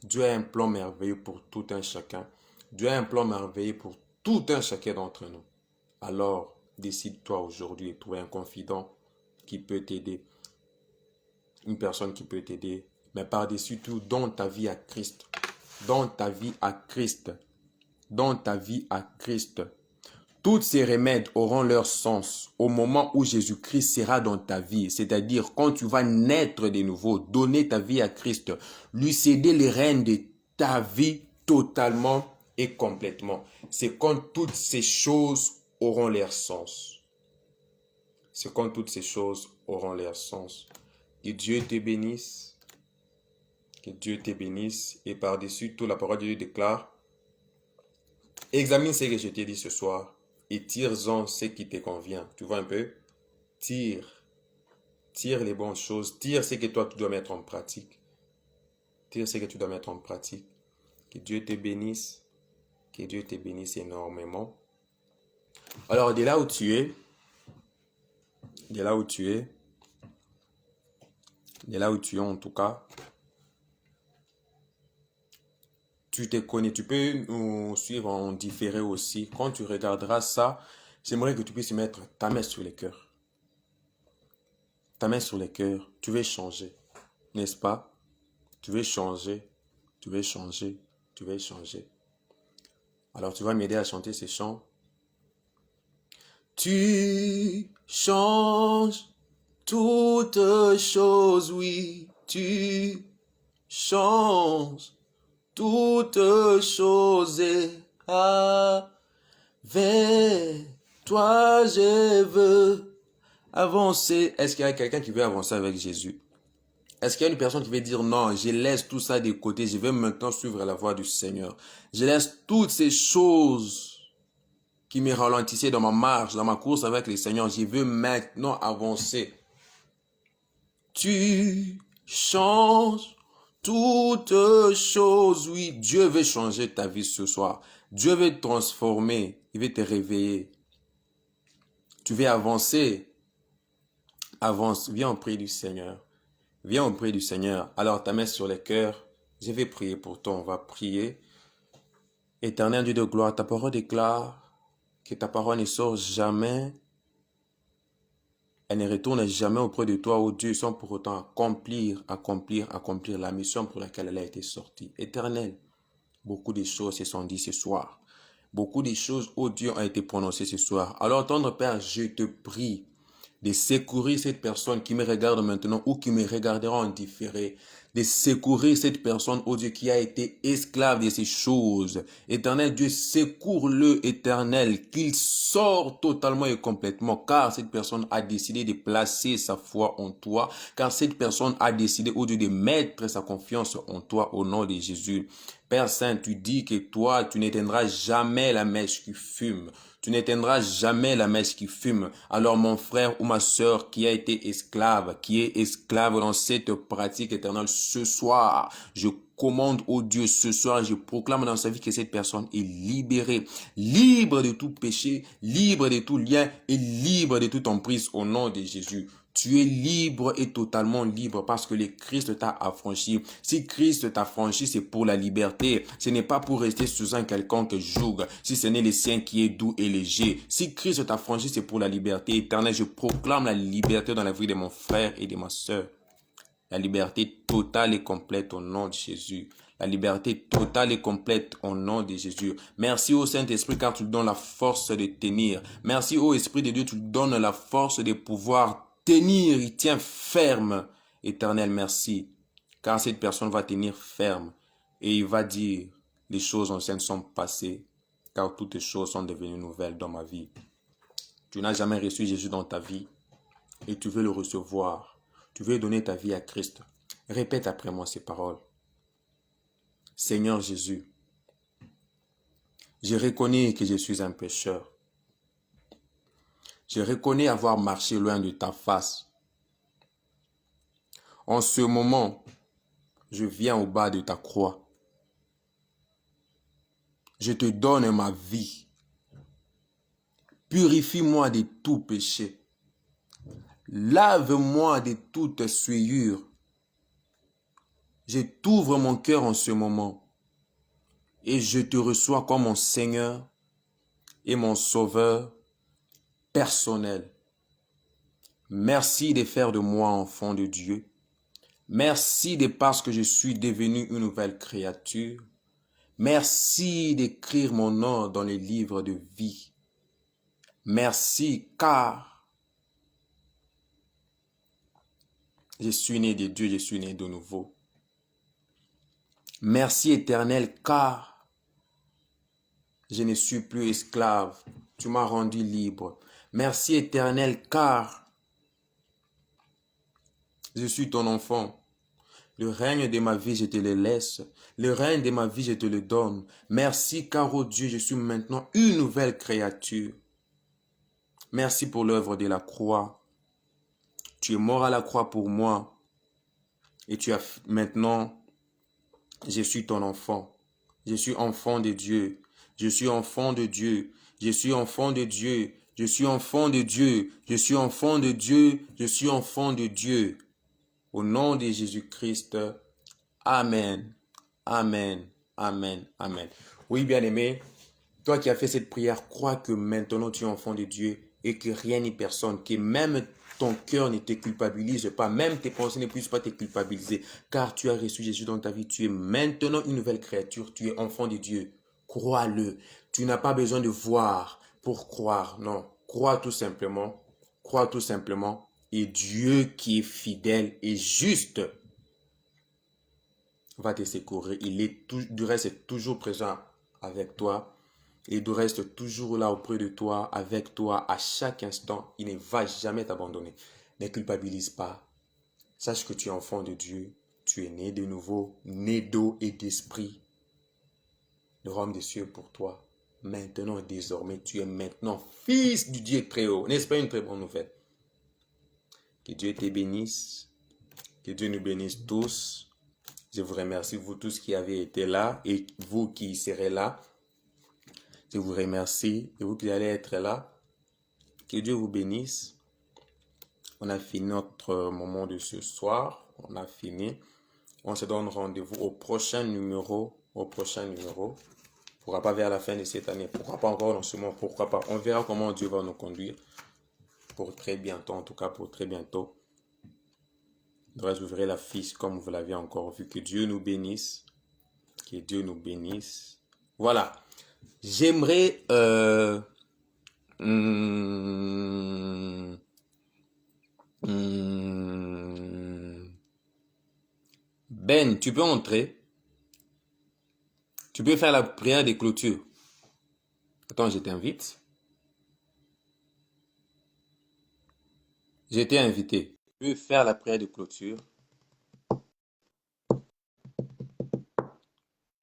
Dieu a un plan merveilleux pour tout un chacun. Dieu a un plan merveilleux pour tout un chacun d'entre nous. Alors, décide-toi aujourd'hui de trouver un confident qui peut t'aider. Une personne qui peut t'aider. Mais par-dessus tout, donne ta vie à Christ. Donne ta vie à Christ. Donne ta vie à Christ. Tous ces remèdes auront leur sens au moment où Jésus-Christ sera dans ta vie, c'est-à-dire quand tu vas naître de nouveau, donner ta vie à Christ, lui céder les rênes de ta vie totalement et complètement. C'est quand toutes ces choses auront leur sens. C'est quand toutes ces choses auront leur sens. Que Dieu te bénisse. Que Dieu te bénisse. Et par-dessus tout, la parole de Dieu déclare, examine ce que je t'ai dit ce soir et tire-en ce qui te convient. Tu vois un peu? Tire. Tire les bonnes choses. Tire ce que toi tu dois mettre en pratique. Tire ce que tu dois mettre en pratique. Que Dieu te bénisse. Que Dieu te bénisse énormément. Alors, de là où tu es, en tout cas, tu te connais, tu peux nous suivre en différé aussi. Quand tu regarderas ça, j'aimerais que tu puisses mettre ta main sur le cœur. Ta main sur le cœur, tu veux changer, n'est-ce pas? Tu veux changer, tu veux changer, tu veux changer. Alors tu vas m'aider à chanter ces chants. Tu changes toutes choses, oui, tu changes toutes choses et avec toi je veux avancer. Est-ce qu'il y a quelqu'un qui veut avancer avec Jésus? Est-ce qu'il y a une personne qui veut dire non, je laisse tout ça de côté, je vais maintenant suivre la voie du Seigneur. Je laisse toutes ces choses qui me ralentissaient dans ma marche, dans ma course avec le Seigneur. Je veux maintenant avancer. Tu changes toutes choses. Oui, Dieu veut changer ta vie ce soir. Dieu veut te transformer. Il veut te réveiller. Tu veux avancer. Avance. Viens auprès du Seigneur. Viens auprès du Seigneur. Alors ta main sur le cœur. Je vais prier pour toi. On va prier. Éternel Dieu de gloire, ta parole déclare que ta parole ne sort jamais. Elle ne retourne jamais auprès de toi, ô Dieu, sans pour autant accomplir la mission pour laquelle elle a été sortie. Éternel, beaucoup de choses se sont dites ce soir. Beaucoup de choses, ô Dieu, ont été prononcées ce soir. Alors, tendre Père, je te prie de secourir cette personne qui me regarde maintenant ou qui me regardera en différé, de secourir cette personne, oh Dieu, qui a été esclave de ces choses. Éternel Dieu, secours-le, Éternel, qu'il sort totalement et complètement, car cette personne a décidé de placer sa foi en toi, car cette personne a décidé, oh Dieu, de mettre sa confiance en toi au nom de Jésus. Père Saint, tu dis que toi, tu n'éteindras jamais la mèche qui fume. Tu n'éteindras jamais la mèche qui fume. Alors mon frère ou ma sœur qui a été esclave, qui est esclave dans cette pratique éternelle, ce soir, je commande au Dieu ce soir, je proclame dans sa vie que cette personne est libérée, libre de tout péché, libre de tout lien et libre de toute emprise au nom de Jésus. Tu es libre et totalement libre parce que le Christ t'a affranchi. Si Christ t'a affranchi, c'est pour la liberté. Ce n'est pas pour rester sous un quelconque joug, si ce n'est le sien qui est doux et léger. Si Christ t'a affranchi, c'est pour la liberté éternelle. Je proclame la liberté dans la vie de mon frère et de ma sœur. La liberté totale et complète au nom de Jésus. La liberté totale et complète au nom de Jésus. Merci au Saint-Esprit car tu lui donnes la force de tenir. Merci au Esprit de Dieu, tu lui donnes la force de pouvoir tenir. Il tient ferme. Éternel, merci. Car cette personne va tenir ferme. Et il va dire, les choses anciennes sont passées. Car toutes les choses sont devenues nouvelles dans ma vie. Tu n'as jamais reçu Jésus dans ta vie. Et tu veux le recevoir. Tu veux donner ta vie à Christ. Répète après moi ces paroles. Seigneur Jésus, je reconnais que je suis un pécheur. Je reconnais avoir marché loin de ta face. En ce moment, je viens au bas de ta croix. Je te donne ma vie. Purifie-moi de tout péché. Lave-moi de toute souillure. Je t'ouvre mon cœur en ce moment et je te reçois comme mon Seigneur et mon Sauveur personnel. Merci de faire de moi enfant de Dieu. Merci de parce que je suis devenu une nouvelle créature. Merci d'écrire mon nom dans les livres de vie. Merci car je suis né de Dieu, je suis né de nouveau. Merci Éternel car je ne suis plus esclave. Tu m'as rendu libre. Merci Éternel car je suis ton enfant. Le règne de ma vie, je te le laisse. Le règne de ma vie, je te le donne. Merci car, oh Dieu, je suis maintenant une nouvelle créature. Merci pour l'œuvre de la croix. Tu es mort à la croix pour moi. Et tu as maintenant, je suis ton enfant. Je suis enfant de Dieu. Je suis enfant de Dieu. Je suis enfant de Dieu. Je suis enfant de Dieu. Je suis enfant de Dieu. Je suis enfant de Dieu. Au nom de Jésus-Christ. Amen. Amen. Amen. Amen. Oui, bien-aimé, toi qui as fait cette prière, crois que maintenant tu es enfant de Dieu et que rien ni personne, que même ton cœur ne te culpabilise pas, même tes pensées ne puissent pas te culpabiliser, car tu as reçu Jésus dans ta vie, tu es maintenant une nouvelle créature, tu es enfant de Dieu. Crois-le. Tu n'as pas besoin de voir pour croire, non. Crois tout simplement. Crois tout simplement. Et Dieu qui est fidèle et juste va te secourir. Il est du reste toujours présent avec toi. Il reste toujours là auprès de toi, avec toi, à chaque instant. Il ne va jamais t'abandonner. Ne culpabilise pas. Sache que tu es enfant de Dieu. Tu es né de nouveau, né d'eau et d'esprit. Le royaume des cieux pour toi. Maintenant et désormais, tu es maintenant fils du Dieu très haut. N'est-ce pas une très bonne nouvelle? Que Dieu te bénisse. Que Dieu nous bénisse tous. Je vous remercie, vous tous qui avez été là et vous qui serez là. Je vous remercie et vous qui allez être là. Que Dieu vous bénisse. On a fini notre moment de ce soir. On a fini. On se donne rendez-vous au prochain numéro. Au prochain numéro. Pourquoi pas vers la fin de cette année. Pourquoi pas encore dans ce mois. Pourquoi pas. On verra comment Dieu va nous conduire. Pour très bientôt. En tout cas, pour très bientôt. Le reste, vous verrez la fiche comme vous l'avez encore vu. Que Dieu nous bénisse. Que Dieu nous bénisse. Voilà. J'aimerais... Ben, tu peux entrer. Tu peux faire la prière de clôture. Attends, je t'invite. J'ai été invité. Tu peux faire la prière de clôture.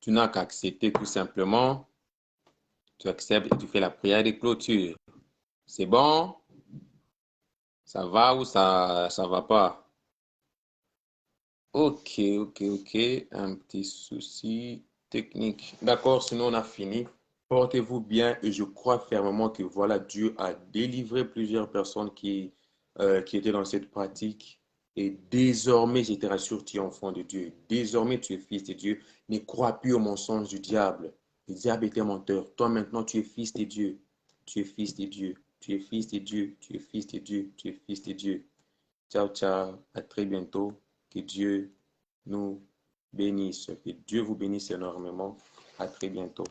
Tu n'as qu'à accepter tout simplement. Tu acceptes et tu fais la prière de clôture. C'est bon? Ça va ou ça va pas? Ok. Un petit souci technique. D'accord, sinon on a fini. Portez-vous bien et je crois fermement que voilà, Dieu a délivré plusieurs personnes qui étaient dans cette pratique. Et désormais, je te rassure, tu es enfant de Dieu. Désormais, tu es fils de Dieu. Ne crois plus au mensonge du diable. Le diable était menteur. Toi, maintenant, tu es fils de Dieu. Tu es fils de Dieu. Tu es fils de Dieu. Tu es fils de Dieu. Tu es fils de Dieu. Ciao, ciao. À très bientôt. Que Dieu nous bénisse. Que Dieu vous bénisse énormément. À très bientôt.